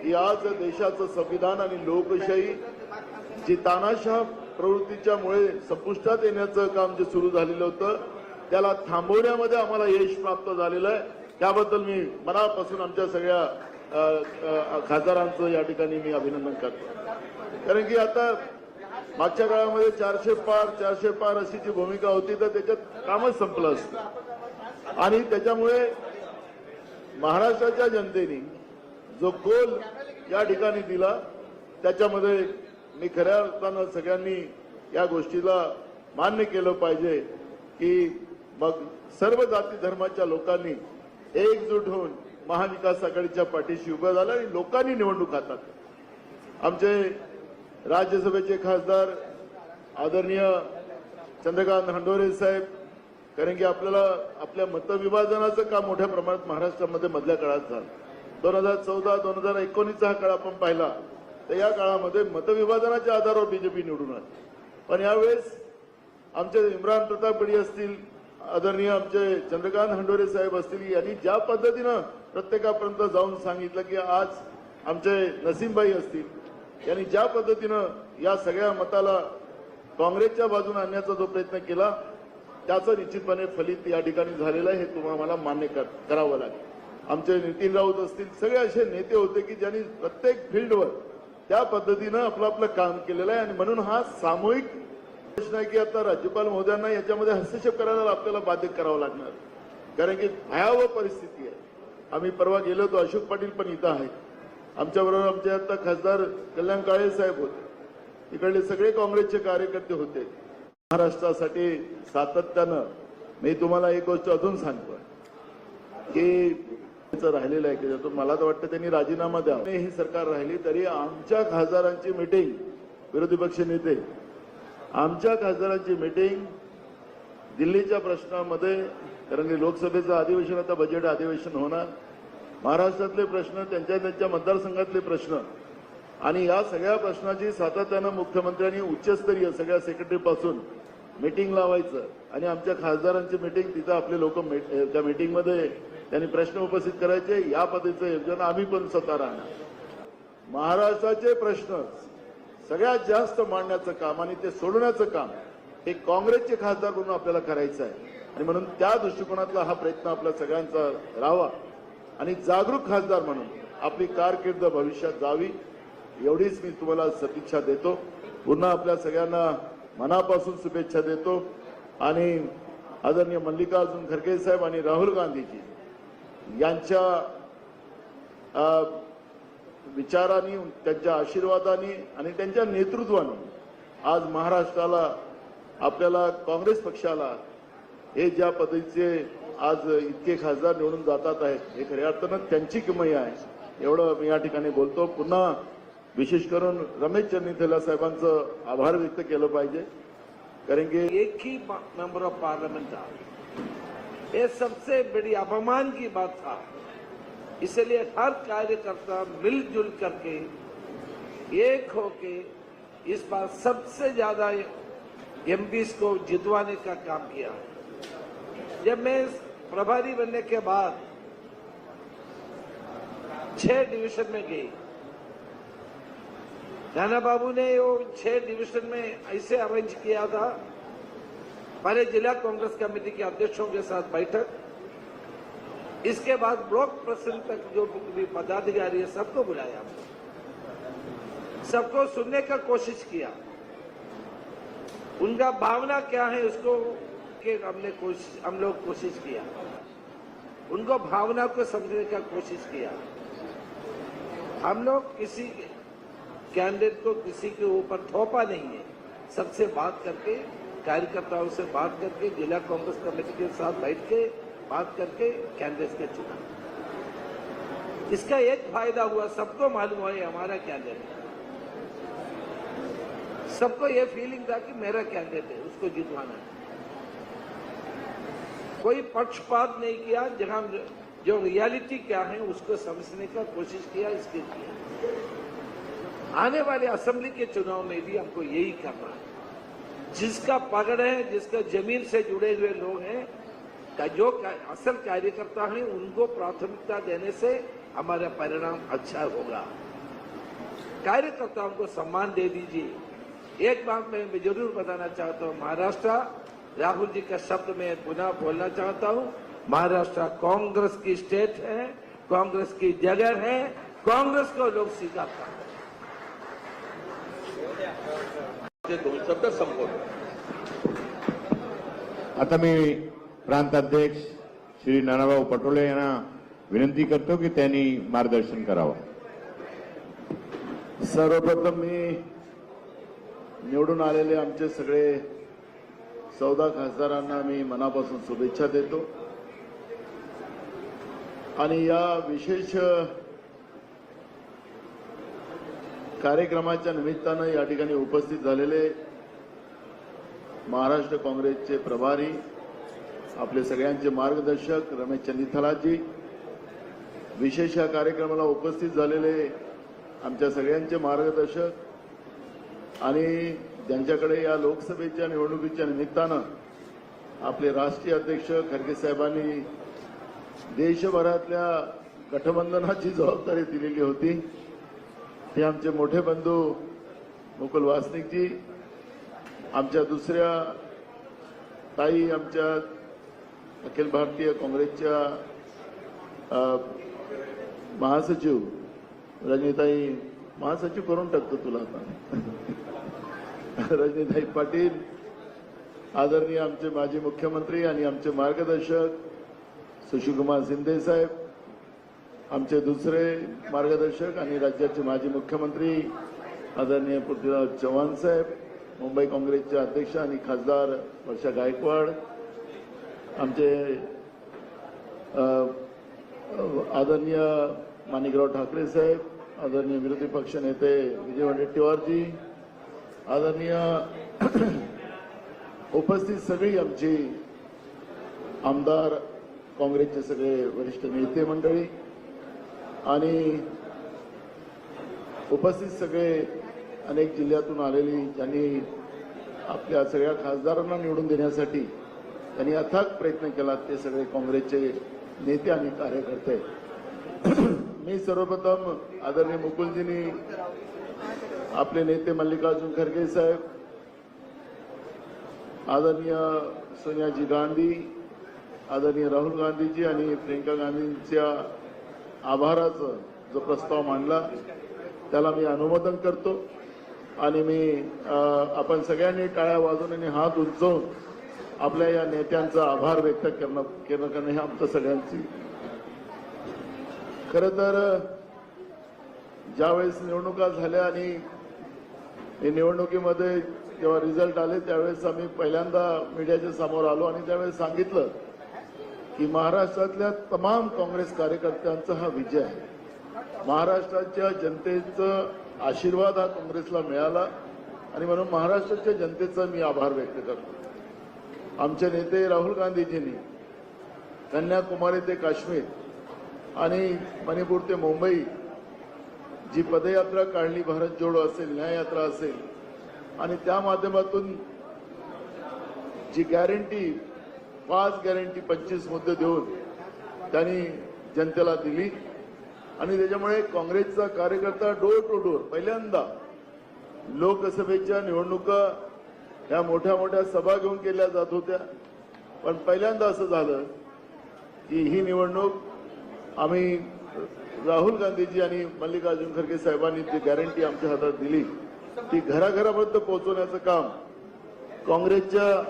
की आज देशाचं संविधान आणि लोकशाही जी तानाशाह प्रवृत्तीच्यामुळे संपुष्टात येण्याचं काम जे सुरू झालेलं होतं त्याला थांबवण्यामध्ये आम्हाला यश प्राप्त झालेलं आहे. त्याबद्दल मी मनापासून आमच्या सगळ्या खासदारांचं या ठिकाणी मी अभिनंदन करतो. कारण की आता मागच्या काळामध्ये 400 पार अशी जी भूमिका होती तर त्याच्यात कामच संपलं असतं. आणि त्याच्यामुळे महाराष्ट्राच्या जनतेने जो कोल या ठिकाणी दिला त्याच्यामध्ये मी खऱ्या अर्थानं सगळ्यांनी या गोष्टीला मान्य केलं पाहिजे की मग सर्व जाती धर्माच्या लोकांनी एकजूट होऊन महाविकास आघाडीच्या पाठीशी उभं झालं आणि लोकांनी निवडणूक हातात. आमचे राज्यसभेचे खासदार आदरणीय चंद्रकांत हंडोरे साहेब, कारण की आपल्याला आपल्या मतविभाजनाचं काम मोठ्या प्रमाणात महाराष्ट्रामध्ये मधल्या काळात झालं. 2014-2019 हा काळ आपण पाहिला तर या काळामध्ये मतविभाजनाच्या आधारावर बीजेपी निवडून आली. पण यावेळेस आमचे इम्रान प्रताप गडी असतील, आदरणीय आमचे चंद्रकांत हंडोरे साहेब असतील, यांनी ज्या पद्धतीनं प्रत्येकापर्यंत जाऊन सांगितलं की आज आमचे नसीमबाई असतील, यांनी ज्या पद्धतीनं या सगळ्या मताला काँग्रेसच्या बाजूने आणण्याचा जो प्रयत्न केला त्याचं निश्चितपणे फलित या ठिकाणी झालेलं आहे. हे तुम्हाला मान्य करावं लागेल. आमचे नितीन राऊत असतील, सगळे असे नेते होते की ज्यांनी प्रत्येक फील्डवर त्या पद्धतीनं आपलं आपलं काम केलेलं आहे. आणि म्हणून हा सामूहिक प्रश्न आहे की आता राज्यपाल महोदयांना याच्यामध्ये हस्तक्षेप करायला आपल्याला बाध्य करावं लागणार, कारण की भयावह परिस्थिती आहे. आम्ही परवा गेलो होतो, अशोक पाटील पण इथं आहेत आमच्याबरोबर, आमचे आता खासदार कल्याण काळे साहेब होते, इकडले सगळे काँग्रेसचे कार्यकर्ते होते. महाराष्ट्रासाठी सातत्यानं मी तुम्हाला एक गोष्ट अजून सांगतो की राहिलेलं आहे की ज्यातून मला तर वाटतं त्यांनी राजीनामा द्यावा. ही सरकार राहिली तरी आमच्या खासदारांची मिटिंग, विरोधी पक्ष नेते आमच्या खासदारांची मिटिंग दिल्लीच्या प्रश्नामध्ये, कारण की लोकसभेचं अधिवेशन आता बजेट अधिवेशन होणार, महाराष्ट्रातले प्रश्न, त्यांच्या मतदारसंघातले प्रश्न आणि या सगळ्या प्रश्नाची सातत्यानं मुख्यमंत्र्यांनी उच्चस्तरीय सगळ्या सेक्रेटरी पासून मीटिंग लावायचं आणि आमच्या खासदारांची मीटिंग, तिथं आपले लोक त्या मीटिंगमध्ये त्यांनी प्रश्न उपस्थित करायचे. या पद्धतीचं योजना आम्ही पण स्वतः राहणार. महाराष्ट्राचे प्रश्न सगळ्यात जास्त मांडण्याचं काम आणि ते सोडवण्याचं काम हे काँग्रेसचे खासदार म्हणून आपल्याला करायचं आहे. आणि म्हणून त्या दृष्टिकोनातला हा प्रयत्न आपल्या सगळ्यांचा राहावा आणि जागरूक खासदार म्हणून आपली कारकीर्द भविष्यात जावी एवढीच मी तुम्हाला सदिच्छा देतो. पुन्हा आपल्या सगळ्यांना मनापासून शुभेच्छा देतो. आणि आदरणीय मल्लिकार्जुन खरगे साहेब आणि राहुल गांधीजी यांच्या विचारांनी, त्यांच्या आशीर्वादाने आणि त्यांच्या नेतृत्वाने आज महाराष्ट्राला, आपल्याला काँग्रेस पक्षाला हे ज्या पद्धतीचे आज इतके खासदार निवडून जातात आहेत हे खऱ्या अर्थानं त्यांची किमया आहे एवढं मी या ठिकाणी बोलतो. पुन्हा विशेष करून रमेश चन्नीथला साहेबांचं आभार व्यक्त केलं पाहिजे, कारण की एक ही मेंबर ऑफ पार्लियामेंट था, ये सबसे बड़ी अपमान की बात था. इसलिए हर कार्यकर्ता मिलजुल करके एक होके इस बार सबसे ज्यादा एमपीज को जितवाने का काम किया. जब मैं प्रभारी बनने के बाद 6 डिवीजन में गई नाना बाबू ने वो 6 डिवीजन में ऐसे अरेंज किया था, पहले जिला कांग्रेस कमेटी के अध्यक्षों के साथ बैठक, इसके बाद ब्लॉक प्रेसिडेंट तक जो भी पदाधिकारी है सबको बुलाया, सबको सुनने का कोशिश किया, उनका भावना क्या है उसको के हम लोग कोशिश किया, उनको भावना को समझने का कोशिश किया। हम लोग किसी कैंडिडेट को किसी के ऊपर थोपा नहीं है, सबसे बात करके, कार्यकर्ताओं से बात करके, जिला कांग्रेस कमेटी के साथ बैठ के बात करके कैंडिडेट के चुना। इसका एक फायदा हुआ, सबको मालूम हुआ ये हमारा कैंडिडेट है, सबको ये फीलिंग था कि मेरा कैंडिडेट है, उसको जितवाना है। कोई पक्षपात नहीं किया, जहां जो रियलिटी क्या है उसको समझने का कोशिश किया, इसके किया। आने वाले असेंबली के चुनाव में भी हमको यही करना है, जिसका पकड़ है, जिसका जमीन से जुड़े हुए लोग हैं, का जो असल कार्यकर्ता है, उनको प्राथमिकता देने से हमारा परिणाम अच्छा होगा। कार्यकर्ताओं को सम्मान दे दीजिए। एक बात मैं जरूर बताना चाहता हूं, महाराष्ट्र, राहुल जी का शब्द मैं पुनः बोलना चाहता हूं, महाराष्ट्र कांग्रेस की स्टेट है, कांग्रेस की जगह है, कांग्रेस को लोग स्वीकारता है। दोन शब्द संबोधन। आता मी प्रांताध्यक्ष श्री नानाभाऊ पटोले यांना विनंती करतो की त्यांनी मार्गदर्शन करावं। सर्वप्रथम मी निवडून आलेले आमचे सगळे 14 खासदारांना मी मनापासून शुभेच्छा देतो आणि या विशेष कार्यक्रमाच्या निमित्तानं या ठिकाणी उपस्थित झालेले महाराष्ट्र काँग्रेसचे प्रभारी, आपले सगळ्यांचे मार्गदर्शक रमेश चंदिथलाजी, विशेष या कार्यक्रमाला उपस्थित झालेले आमच्या सगळ्यांचे मार्गदर्शक आणि ज्यांच्याकडे या लोकसभेच्या निवडणुकीच्या निमित्तानं आपले राष्ट्रीय अध्यक्ष खरगे साहेबांनी देशभरातल्या गठबंधनाची जबाबदारी दिलेली होती, ते आमचे मोठे बंधू मुकुल वासनिकजी, आमच्या दुसऱ्या ताई, आमच्या अखिल भारतीय काँग्रेसच्या महासचिव रजनीताई, महासचिव करून टाकतो तुला आता, रजनीताई पाटील, आदरणीय आमचे माजी मुख्यमंत्री आणि आमचे मार्गदर्शक सुशीलकुमार शिंदे साहेब, आमचे दुसरे मार्गदर्शक आणि राज्याचे माजी मुख्यमंत्री आदरणीय पृथ्वीराज चव्हाण साहेब, मुंबई काँग्रेसचे अध्यक्ष आणि खासदार वर्षा गायकवाड, आमचे आदरणीय माणिकराव ठाकरे साहेब, आदरणीय विरोधी पक्ष नेते विजय वडेट्टीवारजी, आदरणीय उपस्थित सगळी आमची आमदार, काँग्रेसचे सगळे वरिष्ठ नेते मंडळी आणि उपस्थित सगळे अनेक जिल्ह्यातून आलेली, ज्यांनी आपल्या सगळ्या खासदारांना निवडून देण्यासाठी त्यांनी अथक प्रयत्न केला, ते सगळे काँग्रेसचे नेते आणि कार्यकर्ते। मी सर्वप्रथम आदरणीय मुकुलजींनी, आपले नेते मल्लिकार्जुन खरगे साहेब, आदरणीय सोनियाजी गांधी, आदरणीय राहुल गांधीजी आणि प्रियंका गांधींच्या आभाराचा जो प्रस्ताव मांडला त्याला मी अनुमोदन करतो आणि मी आपण सगळ्यांनी टाळ्या वाजवून आणि हात उंचावून आपल्या या नेत्यांचा आभार व्यक्त करणं हे आमचं सगळ्यांची। खरं तर ज्यावेळेस निवडणुका झाल्या आणि निवडणुकीमध्ये जेव्हा रिझल्ट आले त्यावेळेस आम्ही पहिल्यांदा मीडियाच्या समोर आलो आणि त्यावेळेस सांगितलं की महाराष्ट्रातल्या तमाम काँग्रेस कार्यकर्त्यांचा हा विजय आहे, महाराष्ट्राच्या जनतेचा आशीर्वाद हा काँग्रेसला मिळाला आणि म्हणून महाराष्ट्राच्या जनतेचा मी आभार व्यक्त करतो। आमचे नेते राहुल गांधीजींनी कन्याकुमारी ते काश्मीर आणि मणिपूर ते मुंबई जी पदयात्रा काढली, भारत जोडो असेल, न्याय यात्रा असेल, आणि त्या माध्यमातून जी गॅरंटी 5 गॅरंटी 25 मुद्दे देऊन त्यांनी जनतेला दिली आणि त्याच्यामुळे काँग्रेसचा कार्यकर्ता डोर टू डोर पहिल्यांदा लोकसभेच्या निवडणुका ह्या मोठ्या मोठ्या सभा घेऊन केल्या जात होत्या, पण पहिल्यांदा असं झालं की ही निवडणूक आम्ही राहुल गांधीजी आणि मल्लिकार्जुन खरगे साहेबांनी जी गॅरंटी आमच्या हातात दिली ती घराघरापर्यंत पोहोचवण्याचं काम काँग्रेसच्या,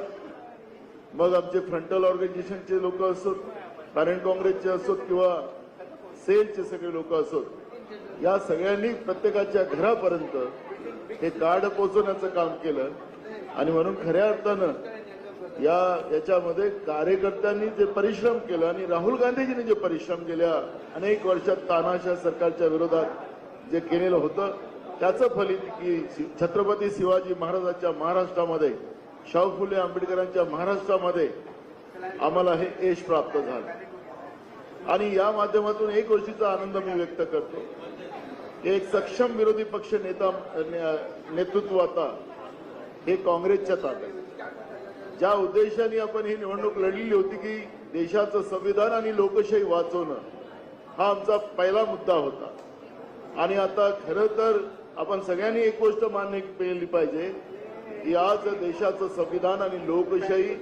मग आमचे फ्रंटल ऑर्गनायझेशनचे लोक असोत, पॅरेंट काँग्रेसचे असोत किंवा सेलचे सगळे लोक असोत, या सगळ्यांनी प्रत्येकाच्या घरापर्यंत हे कार्ड पोहोचवण्याचं काम केलं. आणि म्हणून खऱ्या अर्थानं याच्यामध्ये कार्यकर्त्यांनी जे परिश्रम केलं आणि राहुल गांधीजींनी जे परिश्रम गेल्या अनेक वर्षात तानाशाह सरकारच्या विरोधात जे केलेलं होतं त्याचं फलित की छत्रपती शिवाजी महाराजांच्या महाराष्ट्रामध्ये, शाहू फुले आंबेडकरांच्या महाराष्ट्रामध्ये आम्हाला हे यश प्राप्त झालं. आणि या माध्यमातून एक गोष्टीचा आनंद मी व्यक्त करतो की एक सक्षम विरोधी पक्ष नेतृत्व आता हे काँग्रेसच्या ताब्यात. ज्या उद्देशाने आपण ही निवडणूक लढलेली होती की देशाचं संविधान आणि लोकशाही वाचवणं हा आमचा पहिला मुद्दा होता. आणि आता खरं तर आपण सगळ्यांनी एक गोष्ट मान्य केली पाहिजे की आज देशाचं संविधान आणि लोकशाही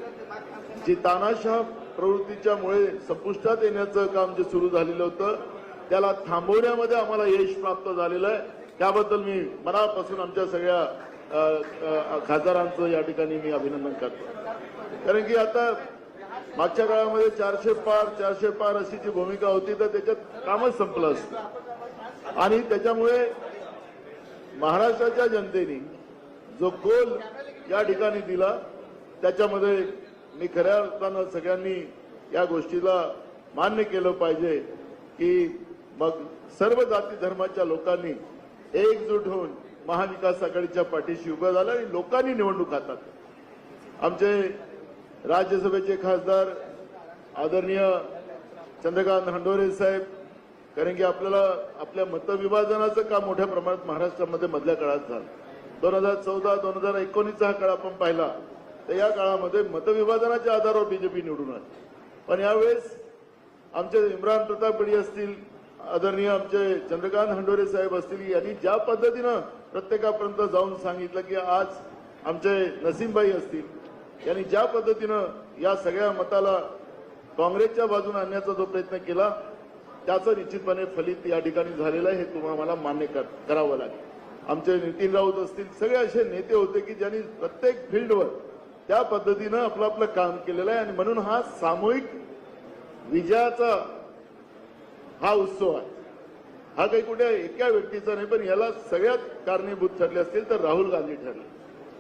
जी तानाशाह प्रवृत्तीच्यामुळे संपुष्टात येण्याचं काम जे सुरू झालेलं होतं त्याला थांबवण्यामध्ये आम्हाला यश प्राप्त झालेलं आहे. त्याबद्दल मी मनापासून आमच्या सगळ्या खासदारांचं या ठिकाणी मी अभिनंदन करतो. कारण की आता मागच्या काळामध्ये 400 पार अशी जी भूमिका होती तर त्याच्यात कामच संपलं असतं. आणि त्याच्यामुळे महाराष्ट्राच्या जनतेने जो कोल या ठिकाणी दिला त्याच्यामध्ये मी खऱ्या अर्थानं सगळ्यांनी या गोष्टीला मान्य केलं पाहिजे की मग सर्व जाती धर्माच्या लोकांनी एकजूट होऊन महाविकास आघाडीच्या पाठीशी उभं झालं आणि लोकांनी निवडणूक हातात. आमचे राज्यसभेचे खासदार आदरणीय चंद्रकांत हंडोरे साहेब, कारण की आपल्याला आपल्या मतविभाजनाचं काम मोठ्या प्रमाणात महाराष्ट्रामध्ये मधल्या काळात झालं. 2014-2019 हा काळ आपण पाहिला तर या काळामध्ये मतविभाजनाच्या आधारावर बीजेपी निवडून आली. पण यावेळेस आमचे इम्रान प्रताप गडी असतील, आदरणीय आमचे चंद्रकांत हंडोरे साहेब असतील, यांनी ज्या पद्धतीनं प्रत्येकापर्यंत जाऊन सांगितलं की आज आमचे नसीमबाई असतील, यांनी ज्या पद्धतीनं या सगळ्या मताला काँग्रेसच्या बाजूने आणण्याचा जो प्रयत्न केला त्याचं निश्चितपणे फलित या ठिकाणी झालेलं आहे. हे तुम्हाला मान्य करावं लागेल. आमचे नितीन राऊत असतील, सगळे असे नेते होते की ज्यांनी प्रत्येक फील्डवर त्या पद्धतीनं आपलं आपलं काम केलेलं आहे. आणि म्हणून हा सामूहिक विजयाचा हा उत्सव आहे. हा काही कुठे एका व्यक्तीचा नाही, पण याला सगळ्यात कारणीभूत ठरले असतील तर राहुल गांधी ठरले.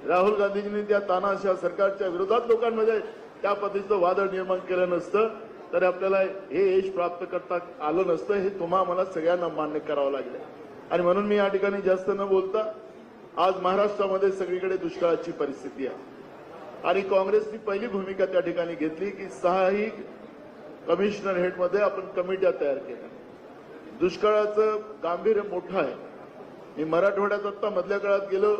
राहुल गांधीजींनी त्या तानाशाह सरकारच्या विरोधात लोकांमध्ये त्या पद्धतीचं वादळ निर्माण केलं नसतं तर आपल्याला हे यश प्राप्त करता आलं नसतं. हे तुम्हा मला सगळ्यांना मान्य करावं लागलं. आणि म्हणून मी या ठिकाणी जास्त न बोलता आज महाराष्ट्रामध्ये सगळीकडे दुष्काळाची परिस्थिती आहे आणि काँग्रेसनी पहिली भूमिका त्या ठिकाणी घेतली की 6 कमिशनर हेडमध्ये आपण कमिट्या तयार केल्या. दुष्काळाचं गांभीर्य मोठं आहे. मी मराठवाड्यात आता मधल्या काळात गेलो,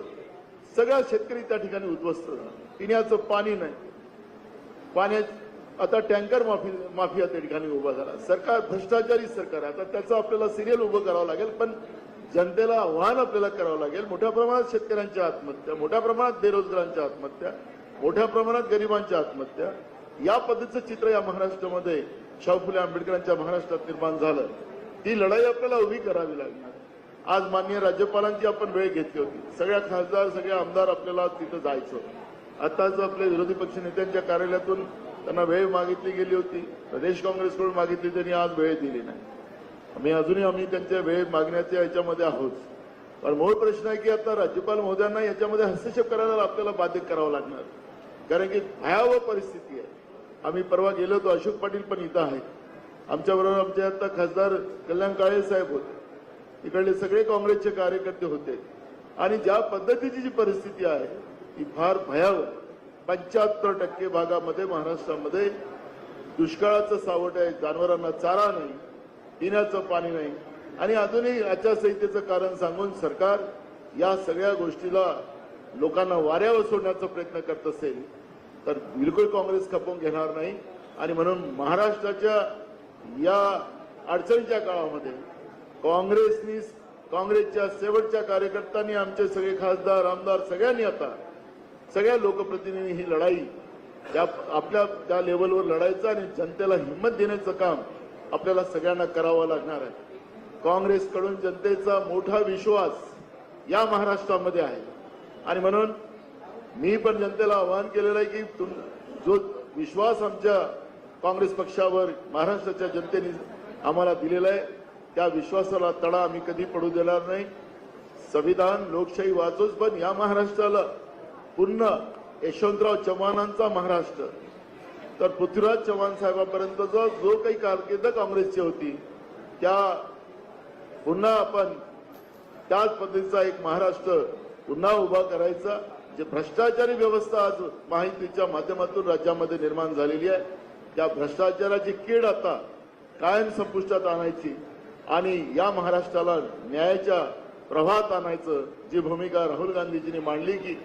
सगळा शेतकरी त्या ठिकाणी उद्ध्वस्त झाला. पिण्याचं पाणी नाही, पाण्यात आता टँकर माफिया त्या ठिकाणी उभा झाला. सरकार भ्रष्टाचारी सरकार आहे. आता त्याचं आपल्याला सिरियल उभं करावं लागेल, पण जनतेला आव्हान आपल्याला करावं लागेल. मोठ्या प्रमाणात शेतकऱ्यांच्या आत्महत्या, मोठ्या प्रमाणात बेरोजगारांच्या आत्महत्या, मोठ्या प्रमाणात गरिबांच्या आत्महत्या, या पद्धतीचं चित्र या महाराष्ट्रामध्ये शाहू फुले आंबेडकरांच्या महाराष्ट्रात निर्माण झालं. ती लढाई आपल्याला उभी करावी लागणार. आज माननीय राज्यपालांची आपण वेळ घेतली होती. सगळ्या खासदार, सगळे आमदार आपल्याला तिथं जायचं. आताच आपले विरोधी पक्ष नेत्यांच्या कार्यालयातून त्यांना वेळ मागितली गेली होती, प्रदेश काँग्रेसकडून मागितली, त्यांनी आज वेळ दिली नाही. अजूनही त्यांच्या वेळ मागण्याच्या याच्यामध्ये आहोत. पण मूळ प्रश्न आहे की आता राज्यपाल महोदयांना याच्यामध्ये हस्तक्षेप करायला आपल्याला बाध्य करावं लागणार, कारण की भयावह परिस्थिती आहे. आम्ही परवा गेलो होतो, अशोक पाटील पण इथं आहेत आमच्याबरोबर. आमचे आता खासदार कल्याण काळे साहेब होते, इकडले सगळे काँग्रेसचे कार्यकर्ते होते. आणि ज्या पद्धतीची जी परिस्थिती आहे ती फार भयावह. 75% भागामध्ये महाराष्ट्रामध्ये दुष्काळाचं सावट आहे. जनावरांना चारा नाही, पिण्याचं पाणी नाही. आणि अजूनही आचारसंहितेचं कारण सांगून सरकार या सगळ्या गोष्टीला लोकांना वाऱ्यावर सोडण्याचा प्रयत्न करत असेल तर बिलकुल काँग्रेस खपवून घेणार नाही. आणि म्हणून महाराष्ट्राच्या या अडचणीच्या काळामध्ये काँग्रेसनी काँग्रेसच्या शेवटच्या कार्यकर्त्यांनी, आमचे सगळे खासदार आमदार सगळ्यांनी आता सगळ्या लोकप्रतिनिधी ही लढाई आपल्या त्या लेवलवर लढायचं आणि जनतेला हिंमत देण्याचं काम आपल्याला सगळ्यांना करावं लागणार आहे. काँग्रेसकडून जनतेचा मोठा विश्वास या महाराष्ट्रामध्ये आहे आणि म्हणून मी पण जनतेला आवाहन केलेलं आहे की जो विश्वास आमच्या काँग्रेस पक्षावर महाराष्ट्राच्या जनतेने आम्हाला दिलेला आहे त्या विश्वासाला तडा आम्ही कधी पडू देणार नाही. संविधान लोकशाही वाचोच, पण या महाराष्ट्राला पुन्हा यशवंतराव चव्हाणांचा महाराष्ट्र तर पृथ्वीराज चव्हाण साहेबांपर्यंतचा जो काही कारकीर्द काँग्रेसची होती त्या पुन्हा आपण त्याच पद्धतीचा एक महाराष्ट्र पुन्हा उभा करायचा. जे भ्रष्टाचारी व्यवस्था आज महायुतीच्या माध्यमातून राज्यामध्ये निर्माण झालेली आहे त्या भ्रष्टाचाराची कीड आता कायम संपुष्टात आणायची आणि या महाराष्ट्राला न्यायाच्या प्रवाहात आणायचं जी भूमिका राहुल गांधीजींनी मांडली की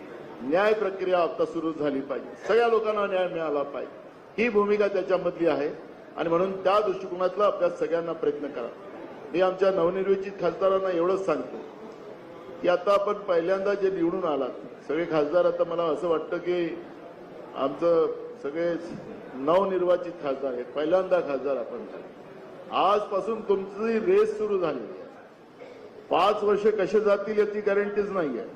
न्याय प्रक्रिया आता सुरू झाली पाहिजे, सगळ्या लोकांना न्याय मिळाला पाहिजे, ही भूमिका त्याच्यामधली आहे आणि म्हणून त्या दृष्टिकोनातला आपल्या सगळ्यांना प्रयत्न करा. मी आमच्या नवनिर्वाचित खासदारांना एवढंच सांगतो की आता आपण पहिल्यांदा जे निवडून आलात सगळे खासदार, आता मला असं वाटतं की आमचं सगळे नवनिर्वाचित खासदार आहेत, पहिल्यांदा खासदार आपण झाले. आजपासून तुमची रेस सुरू झाली आहे. 5 वर्ष कसे जातील याची गॅरंटीच नाही आहे.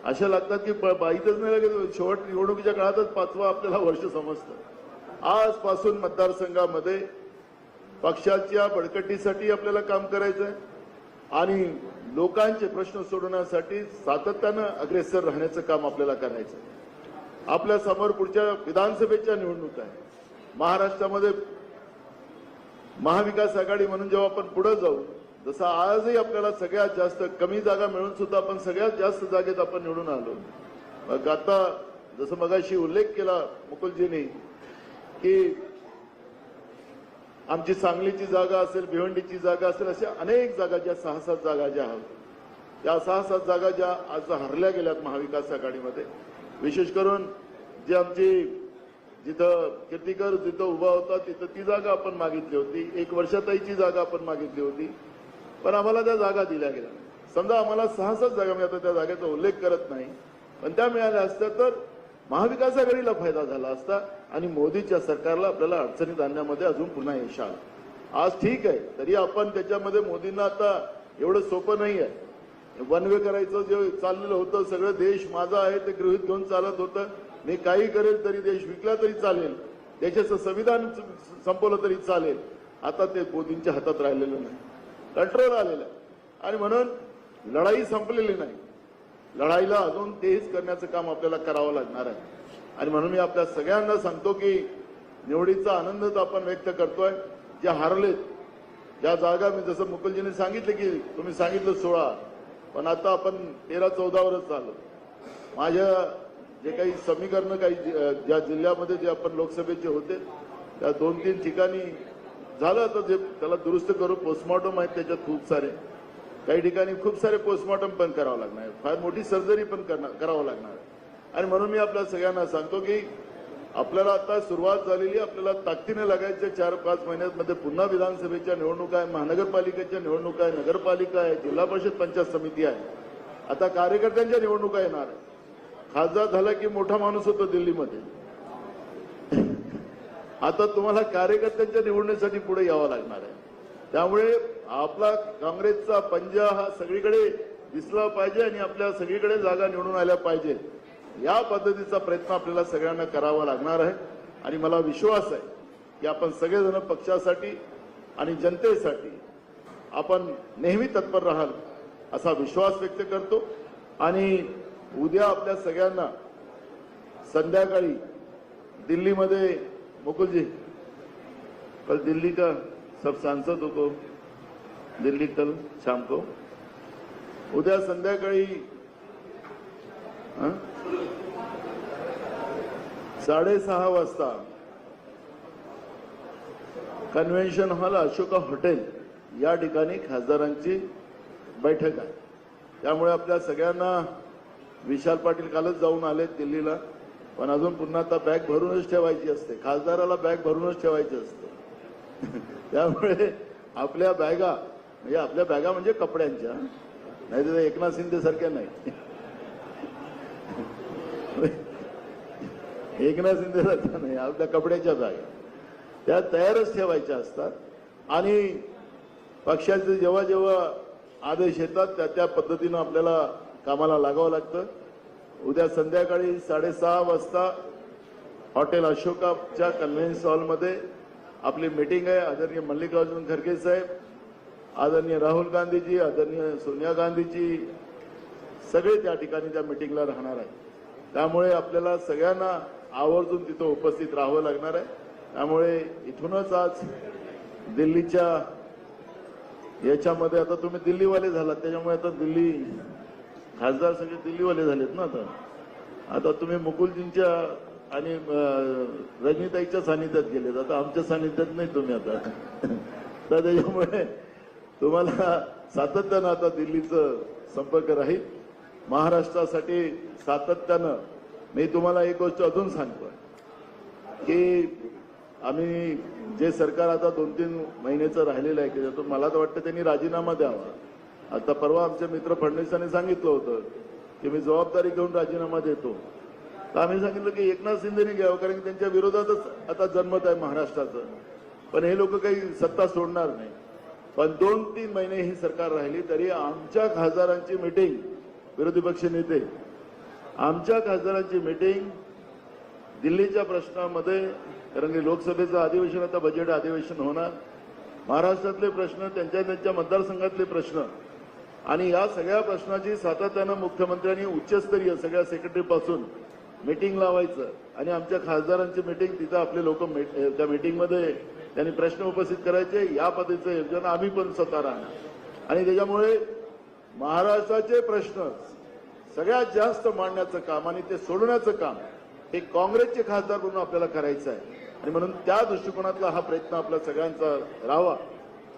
अशा लागतात की माहीतच नाही लागेल शेवट निवडणुकीच्या काळातच 5वं आपल्याला वर्ष समजतं. आजपासून मतदारसंघामध्ये पक्षाच्या बळकटीसाठी आपल्याला काम करायचं आहे आणि लोकांचे प्रश्न सोडवण्यासाठी सातत्यानं अग्रेसर राहण्याचं काम आपल्याला करायचं आहे. आपल्या समोर पुढच्या विधानसभेच्या निवडणूक आहे. महाराष्ट्रामध्ये महाविकास आघाडी म्हणून जेव्हा आपण पुढे जाऊ, जसं आजही आपल्याला सगळ्यात जास्त कमी जागा मिळून सुद्धा आपण सगळ्यात जास्त जागेत आपण निवडून आलो. मग आता जसं मगाशी उल्लेख केला मुकुलजींनी की आमची सांगलीची जागा असेल, भिवंडीची जागा असेल, अशा अनेक जागा ज्या 6-7 जागा ज्या आहेत त्या 6-7 जागा ज्या आज हरल्या गेल्यात महाविकास आघाडीमध्ये. विशेष करून जी आमची जिथं कीर्तिकर जिथं उभा होता तिथं ती जागा आपण मागितली होती, 1 वर्षाताईची जागा आपण मागितली होती, पण आम्हाला त्या जागा दिल्या गेल्या. समजा आम्हाला 6-7 जागा मिळतात, त्या जागेचा उल्लेख करत नाही, पण त्या मिळाल्या असत्या तर महाविकास आघाडीला फायदा झाला असता आणि मोदीच्या सरकारला आपल्याला अडचणीत आणण्यामध्ये अजून पुन्हा यश आलं. आज ठीक आहे, तरी आपण त्याच्यामध्ये मोदींना आता एवढं सोपं नाही आहे. वन वे करायचं जे चाललेलं होतं सगळं देश माझा आहे ते गृहीत घेऊन चालत होतं. मी काही करेल तरी देश विकला तरी चालेल, देशाचं संविधान संपवलं तरी चालेल. आता ते मोदींच्या हातात राहिलेलं नाही, कंट्रोल आलेलं आहे आणि म्हणून लढाई संपलेली नाही. लढाईला अजून तेज करण्याचं काम आपल्याला करावं लागणार आहे आणि म्हणून मी आपल्या सगळ्यांना सांगतो की निवडीचा आनंद तर आपण व्यक्त करतोय. जे हारलेत ज्या जागा, मी जसं मुकुलजींनी सांगितलं की तुम्ही सांगितलं 16, पण आता आपण 13-14 वरच आलो. माझ्या जे काही समीकरण काही ज्या जिल्ह्यामध्ये जे आपण लोकसभेचे होते त्या 2-3 ठिकाणी झालं, तर जे त्याला दुरुस्त करू पोस्टमॉर्टम आहेत त्याच्यात खूप सारे, काही ठिकाणी खूप सारे पोस्टमॉर्टम पण करावं लागणार आहे, फार मोठी सर्जरी पण करावं लागणार आहे. आणि म्हणून मी आपल्या सगळ्यांना सांगतो की आपल्याला आता सुरुवात झालेली, आपल्याला ताकदीने लागायच्या 4-5 महिन्यांमध्ये पुन्हा विधानसभेच्या निवडणुका आहे, महानगरपालिकेच्या निवडणुका आहे, नगरपालिका आहे, जिल्हा परिषद पंचायत समिती आहे, आता कार्यकर्त्यांच्या निवडणुका येणार आहे. खासदार झाला की मोठा माणूस होतो दिल्लीमध्ये, आता तुम्हाला कार्यकर्त्यांच्या निवडणुकीसाठी पुढे यावं लागणार आहे. त्यामुळे आपला काँग्रेसचा पंजा हा सगळीकडे दिसला पाहिजे आणि आपल्या सगळीकडे जागा निवडून आल्या पाहिजे. या पद्धतीचा प्रयत्न आपल्याला सगळ्यांना करावा लागणार आहे आणि मला विश्वास आहे की आपण सगळेजण पक्षासाठी आणि जनतेसाठी आपण नेहमी तत्पर राहाल असा विश्वास व्यक्त करतो. आणि उद्या आपल्या सगळ्यांना संध्याकाळी दिल्लीमध्ये, मुकुल जी कल दिल्ली का सब सांसद को दिल्ली कल शाम को, उद्या संध्याकाळी 6:30 वाजता कन्व्हेन्शन हॉल अशोका हॉटेल या ठिकाणी खासदारांची बैठक आहे. त्यामुळे आपल्या सगळ्यांना, विशाल पाटील कालच जाऊन आले दिल्लीला, पण अजून पुन्हा आता बॅग भरूनच ठेवायची असते, खासदाराला बॅग भरूनच ठेवायची असते. त्यामुळे आपल्या बॅगा म्हणजे कपड्यांच्या नाही तर एकनाथ शिंदे सारख्या नाही. एकनाथ शिंदे सारख्या नाही, आपल्या कपड्याच्या जागा त्या तयारच ठेवायच्या असतात आणि पक्षाचे जेव्हा जेव्हा आदेश येतात त्या त्या पद्धतीनं आपल्याला कामाला लागावं लागतं. उद्या संध्याकाळी 6:30 वाजता हॉटेल अशोकाच्या कन्व्हेन्स हॉलमध्ये आपली मीटिंग आहे. आदरणीय मल्लिकार्जुन खरगे साहेब, आदरणीय राहुल गांधीजी, आदरणीय सोनिया गांधीजी सगळे त्या ठिकाणी त्या मीटिंगला राहणार आहे. त्यामुळे आपल्याला सगळ्यांना आवर्जून तिथं उपस्थित राहावं लागणार आहे. त्यामुळे इथूनच आज दिल्लीच्या याच्यामध्ये आता तुम्ही दिल्लीवाले झालात, त्याच्यामुळे आता दिल्ली खासदार सगळे दिल्लीवाले झालेत ना. आता तुम्ही मुकुलजींच्या आणि रजनीताईच्या सानिध्यात गेलेत, आता आमच्या सानिध्यात नाही तुम्ही आता. तर त्याच्यामुळे तुम्हाला सातत्यानं आता दिल्लीचं संपर्क राहील. महाराष्ट्रासाठी सातत्यानं मी तुम्हाला एक गोष्ट अजून सांगतो की आम्ही जे सरकार आता 2-3 महिन्याचं राहिलेलं आहे की त्यातून मला तर वाटतं त्यांनी राजीनामा द्यावा. आता परवा आमचे मित्र फडणवीसांनी सांगितलं होतं की मी जबाबदारी घेऊन राजीनामा देतो. तर आम्ही सांगितलं की एकनाथ शिंदेने घ्यावं, कारण की त्यांच्या विरोधातच आता जन्मत आहे महाराष्ट्राचं. पण हे लोक काही सत्ता सोडणार नाही. पण 2-3 महिने ही सरकार राहिली तरी आमच्या खासदारांची मीटिंग, विरोधी पक्ष नेते आमच्या खासदारांची मीटिंग दिल्लीच्या प्रश्नामध्ये, कारण की लोकसभेचं अधिवेशन आता बजेट अधिवेशन होणार, महाराष्ट्रातले प्रश्न, त्यांच्या मतदारसंघातले प्रश्न आणि या सगळ्या प्रश्नाची सातत्यानं मुख्यमंत्र्यांनी उच्चस्तरीय सगळ्या सेक्रेटरी पासून मीटिंग लावायचं आणि आमच्या खासदारांची मीटिंग तिथं आपले लोक त्या मीटिंगमध्ये त्यांनी प्रश्न उपस्थित करायचे. या पद्धतीचं योजना आम्ही पण स्वतः राहणार आणि त्याच्यामुळे महाराष्ट्राचे प्रश्न सगळ्यात जास्त मांडण्याचं काम आणि ते सोडवण्याचं काम हे काँग्रेसचे खासदार म्हणून आपल्याला करायचं आहे. आणि म्हणून त्या दृष्टिकोनातला हा प्रयत्न आपल्या सगळ्यांचा राहावा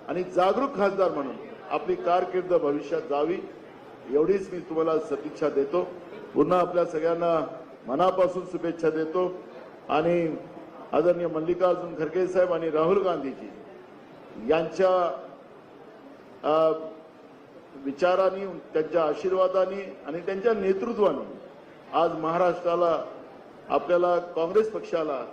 आणि जागरूक खासदार म्हणून आपली कारकीर्द भविष्यात जावी एवढीच मी तुम्हाला सदिच्छा देतो. पुन्हा आपल्या सगळ्यांना मनापासून शुभेच्छा देतो आणि आदरणीय मल्लिकार्जुन खरगे साहेब आणि राहुल गांधीजी यांच्या विचारांनी, त्यांच्या आशीर्वादाने आणि त्यांच्या नेतृत्वाने आज महाराष्ट्राला, आपल्याला काँग्रेस पक्षाला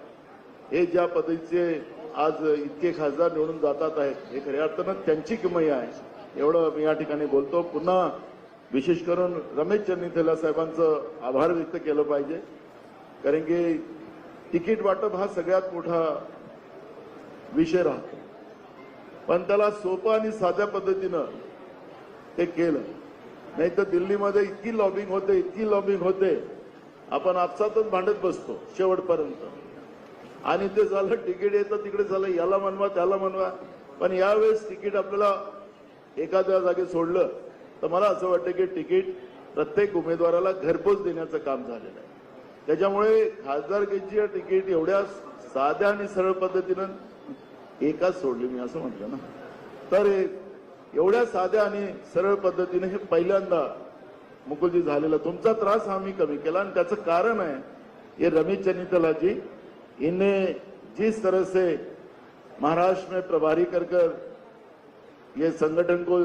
हे ज्या पद्धतीचे आज इतके खासदार निवडून जातात आहेत हे खऱ्या अर्थानं त्यांची किमया आहे एवढं मी या ठिकाणी बोलतो. पुन्हा विशेष करून रमेश चन्नीथला साहेबांचं आभार व्यक्त केलं पाहिजे, कारण की तिकीट वाटप हा सगळ्यात मोठा विषय राहतो. पण त्याला सोपं आणि साध्या पद्धतीनं ते केलं. नाही तर दिल्लीमध्ये इतकी लॉबिंग होते आपण आपसातच भांडत बसतो शेवटपर्यंत. आणि ते झालं तिकीट येतं तिकडे झालं, याला म्हणवा त्याला म्हणवा. पण यावेळेस तिकीट आपल्याला एखाद्या जागी सोडलं तर मला असं वाटतं की तिकीट प्रत्येक उमेदवाराला घरपोच देण्याचं काम झालेलं आहे. त्याच्यामुळे खासदारकीची तिकीट एवढ्या साध्या आणि सरळ पद्धतीनं एकाच सोडली, मी असं म्हटलं ना. तर एवढ्या साध्या आणि सरळ पद्धतीने हे पहिल्यांदा मुकुलजी झालेलं. तुमचा त्रास हा मी कमी केला आणि त्याचं कारण आहे ये रमेश चन्नीथला जी, इन्हें जिस तरह से महाराष्ट्र में प्रभारी कर ये संगठन को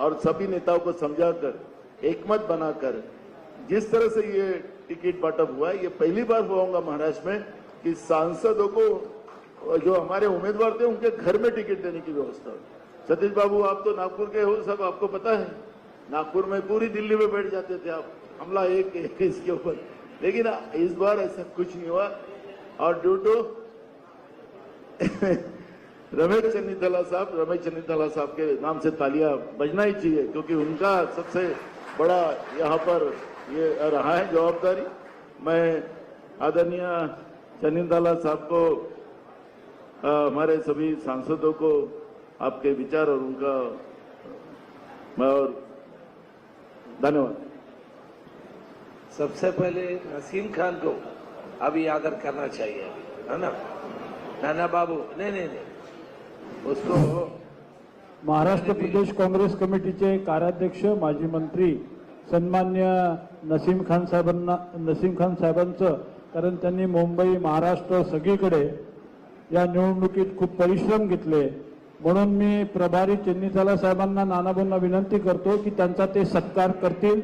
और सभी नेताओं को समझाकर एकमत बनाकर जिस तरह से ये टिकट बांटप हुआ है, ये पहली बार हुआ होगा महाराष्ट्र में कि सांसदों को जो हमारे उम्मीदवार थे उनके घर में टिकट देने की व्यवस्था हुई. सतीश बाबू, आप तो नागपुर के हो, सब आपको पता है. नागपुर में पूरी दिल्ली में बैठ जाते थे आप, हमला एक इसके ऊपर. लेकिन इस बार ऐसा कुछ नहीं हुआ और ड्यू टू रमेश चन्नीथला साहब के नाम से तालियां बजना ही चाहिए, क्योंकि उनका सबसे बड़ा यहाँ पर ये रहा है जवाबदारी. मैं आदरणीय चन्नीथला साहब को, हमारे सभी सांसदों को आपके विचार और उनका और धन्यवाद. सबसे पहले नसीम खान को अभी आदर करना चाहिए, है ना. नाना बाबू, नहीं, उसको. महाराष्ट्र प्रदेश काँग्रेस कमिटीचे कार्याध्यक्ष माजी मंत्री सन्मान्य नसीम खान साहेबांचं, कारण त्यांनी मुंबई, महाराष्ट्र सगळीकडे या निवडणुकीत खूप परिश्रम घेतले म्हणून मी प्रभारी चिन्नीचाला साहेबांना नानाभाऊंना विनंती करतो की त्यांचा ते सत्कार करतील.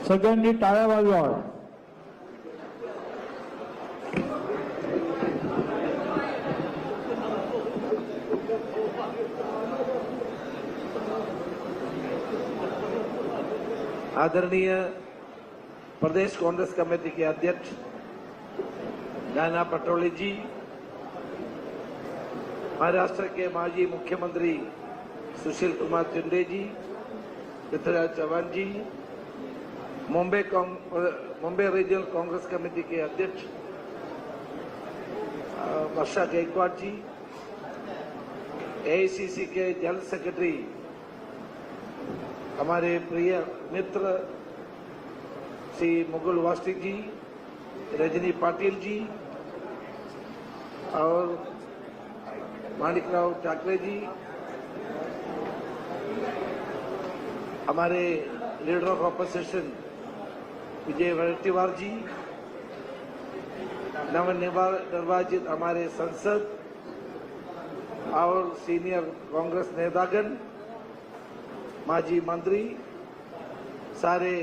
सगळ्यांनी टाळ्या वाजवा. आदरणीय प्रदेश कांग्रेस कमेटी के अध्यक्ष नाना पटोले जी, महाराष्ट्र के माजी मुख्यमंत्री सुशील कुमार शिंदे जी, पृथ्वीराज चौहान जी, मुंबई रीजनल कांग्रेस कमेटी के अध्यक्ष वर्षा गायकवाड़ जी, एआईसीसी के जनरल सेक्रेटरी हमारे प्रिय मित्र श्री मुकुल वासनिक जी, रजनी पाटिल जी और माणिकराव ठाकरे जी, हमारे लीडर ऑफ ऑपोजिशन विजय वडेट्टीवार जी, नवनिर्वाचित हमारे संसद और सीनियर कांग्रेस नेतागण, माजी मंत्री, सारे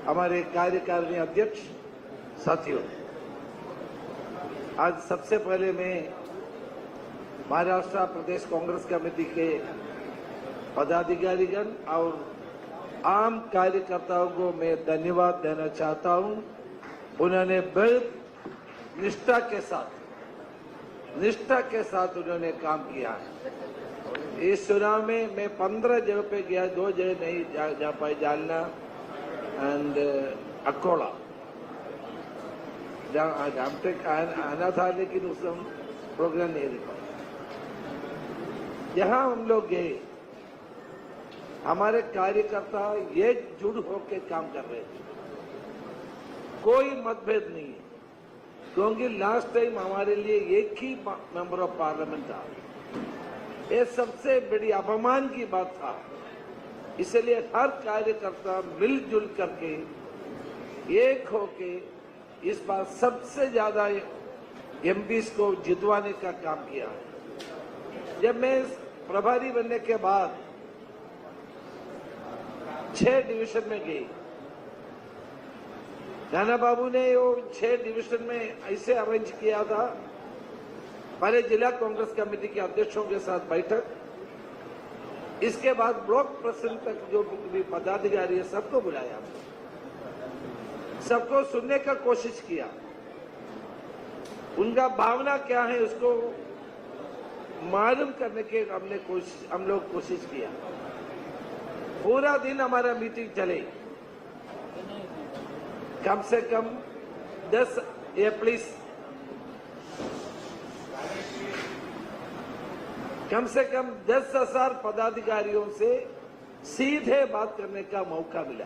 हमारे कार्यकारिणी अध्यक्ष, साथियों, आज सबसे पहले मैं महाराष्ट्र प्रदेश कांग्रेस कमेटी के पदाधिकारीगण और आम कार्यकर्ताओं को मैं धन्यवाद देना चाहता हूं. उन्होंने बहुत निष्ठा के साथ उन्होंने काम किया है. इस चुनाव में मैं 15 जगह पे गया, 2 जगह नहीं जा पाई, जालना एंड अकोला. हम तक आना था लेकिन उस प्रोग्राम नहीं दे पाया. यहाँ हम लोग गए, हमारे कार्यकर्ता एकजुट होकर काम कर रहे थे, कोई मतभेद नहीं है, क्योंकि लास्ट टाइम हमारे लिए एक ही मेंबर ऑफ पार्लियामेंट था. ये सबसे बड़ी अपमान की बात था. इसलिए हर कार्यकर्ता मिलजुल करके एक होके इस बार सबसे ज्यादा एमपीज को जितवाने का काम किया. जब मैं प्रभारी बनने के बाद 6 डिवीजन में गई, नाना बाबू ने वो 6 डिवीजन में ऐसे अरेंज किया था, पहले जिला कांग्रेस कमेटी के अध्यक्षों के साथ बैठक, इसके बाद ब्लॉक प्रेसिडेंट तक जो भी पदाधिकारी है सबको बुलाया, सबको सुनने का कोशिश किया, उनका भावना क्या है उसको मालूम करने के हम लोग कोशिश किया. पूरा दिन हमारा मीटिंग चले, कम से कम 10 प्लीज कम से कम 10,000 पदाधिकारियों से सीधे बात करने का मौका मिला.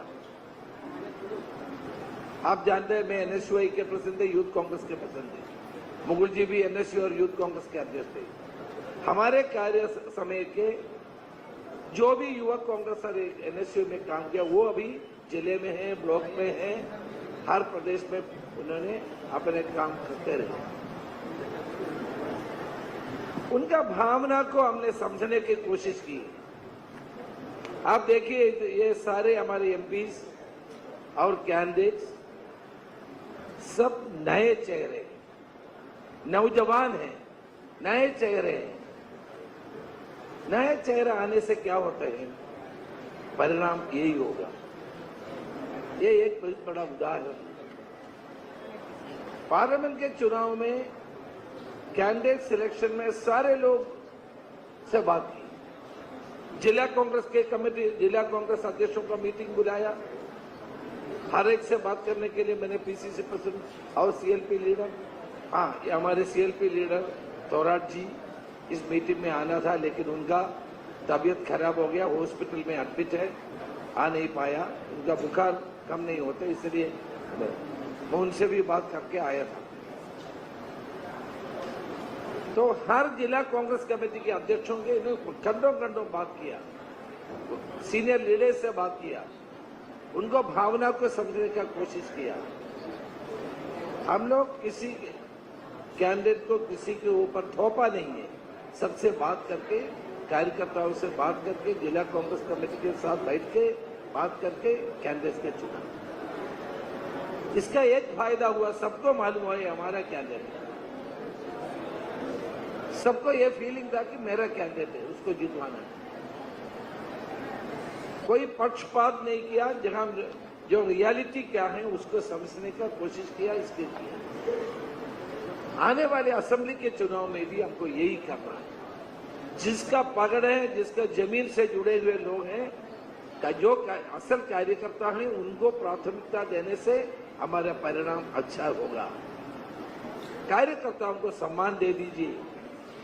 आप जानते हैं मैं एनएसयूआई के प्रेसिडेंट थे, यूथ कांग्रेस के प्रेसिडेंट थे. मुकुल जी भी एनएसयू और यूथ कांग्रेस के अध्यक्ष थे. हमारे कार्य समय के जो भी युवा कांग्रेस और एनएसयू में काम किया वो अभी जिले में है, ब्लॉक में है, हर प्रदेश में उन्होंने अपने काम करते रहे. उनका भावना को हमने समझने की कोशिश की. आप देखिए ये सारे हमारे एमपीज और कैंडिडेट्स सब नए चेहरे, नौजवान हैं, नए चेहरे हैं. नए चेहरे आने से क्या होता है, परिणाम यही होगा. ये एक बहुत बड़ा उदाहरण. पार्लियामेंट के चुनाव में कैंडिडेट सिलेक्शन में सारे लोग से बात की. जिला कांग्रेस के कमेटी, जिला कांग्रेस अध्यक्षों का मीटिंग बुलाया, हर एक से बात करने के लिए मैंने पीसीसी प्रेसिडेंट और सीएलपी लीडर, ये हमारे सीएलपी लीडर तोराट जी इस मीटिंग में आना था, लेकिन उनका तबीयत खराब हो गया, हॉस्पिटल में एडमिट है, आ नहीं पाया. उनका बुखार कम नहीं होता, इसलिए मैं उनसे भी बात करके आया था. तो हर जिला कांग्रेस कमेटी के अध्यक्षों के घंटों बात किया. सीनियर लीडर से बात किया, उनको भावना को समझने का कोशिश किया। हम लोग किसी कैंडिडेट को किसी के ऊपर थोपा नहीं है, सबसे बात करके, कार्यकर्ताओं से बात करके, जिला कांग्रेस कमेटी के साथ बैठ के बात करके कैंडिडेट के चुना। इसका एक फायदा हुआ, सबको मालूम हुआ ये हमारा कैंडिडेट है, सबको ये फीलिंग था कि मेरा कैंडिडेट है, उसको जितवाना है। कोई पक्षपात नहीं किया, जहां जो रियलिटी क्या है उसको समझने का कोशिश किया, इसके किया। आने वाले असेंबली के चुनाव में भी हमको यही करना है। जिसका पकड़ है, जिसका जमीन से जुड़े हुए लोग हैं, जो असल कार्यकर्ता हैं, उनको प्राथमिकता देने से हमारा परिणाम अच्छा होगा। कार्यकर्ताओं को सम्मान दे दीजिए।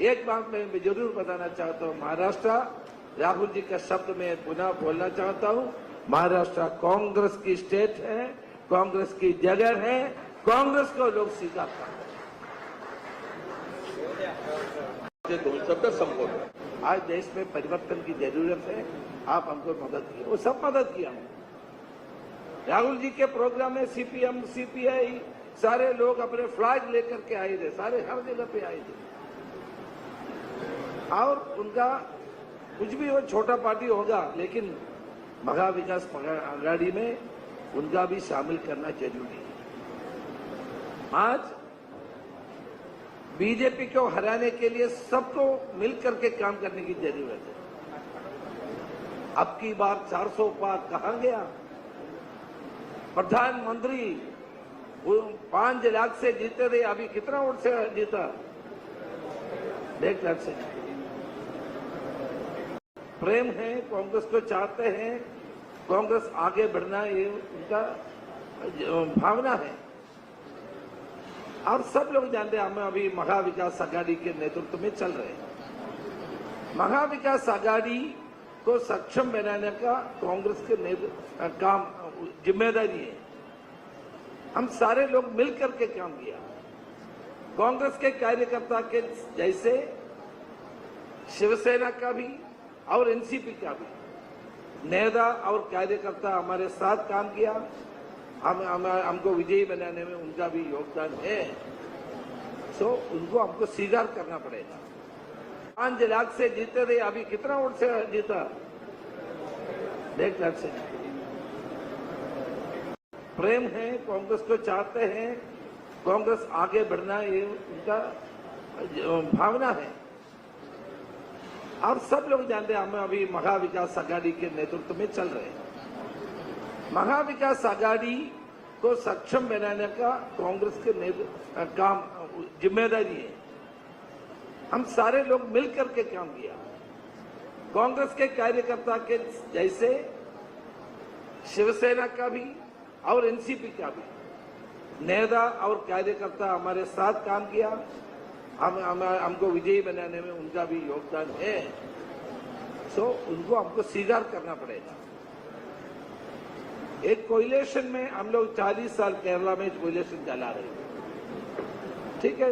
एक बात मैं जरूर बताना चाहता हूं, महाराष्ट्र, राहुल जी का शब्द मैं पुनः बोलना चाहता हूं, महाराष्ट्र कांग्रेस की स्टेट है, कांग्रेस की जगह है, कांग्रेस को लोग स्वीकारते हैं। दोन शब्द संबोधन। आज देश में परिवर्तन की जरूरत है, आप हमको मदद किए, वो सब मदद किया। राहुल जी के प्रोग्राम में सीपीएम, सीपीआई सारे लोग अपने फ्लैग लेकर के आए थे, सारे हर जगह पे आए थे। और उनका कुछ भी वो छोटा पार्टी होगा, लेकिन महा विकास आघाड़ी में उनका भी शामिल करना जरूरी है। आज बीजेपी को हराने के लिए सबको मिलकर के काम करने की जरूरत है। अब की बार 400 पार कहां गया? प्रधानमंत्री 5 लाख से जीते थे, अभी कितना वोट से जीता? 1 लाख से। प्रेम है, कांग्रेस को चाहते हैं, कांग्रेस आगे बढ़ना ये उनका भावना है। और सब लोग जानते हैं, हम अभी महा विकास आघाड़ी के नेतृत्व में चल रहे हैं। महा विकास आघाड़ी को सक्षम बनाने का कांग्रेस के काम जिम्मेदारी है। हम सारे लोग मिलकर के काम किया। कांग्रेस के कार्यकर्ता के जैसे शिवसेना का भी और एनसीपी का भी नेता और कार्यकर्ता हमारे साथ काम किया। हमको विजयी बनाने में उनका भी योगदान है, सो उनको हमको स्वीकार करना पड़ेगा। 5 लाख से जीते थे, अभी कितना वोट से जीता? 1 लाख से। प्रेम है, कांग्रेस को चाहते हैं, कांग्रेस आगे बढ़ना ये उनका भावना है। और सब लोग जानते हैं, हम अभी महा विकास आघाड़ी के नेतृत्व में चल रहे हैं। महा विकास आघाड़ी को सक्षम बनाने का कांग्रेस के काम जिम्मेदारी है। हम सारे लोग मिलकर के काम किया। कांग्रेस के कार्यकर्ता के जैसे शिवसेना का भी और एनसीपी का भी नेता और कार्यकर्ता हमारे साथ काम किया। हमको विजयी बनाने में उनका भी योगदान है, सो उनको हमको स्वीकार करना पड़ेगा। एक कोलिशन में हम लोग 40 साल केरला में कोलिशन चला रहे हैं, ठीक है।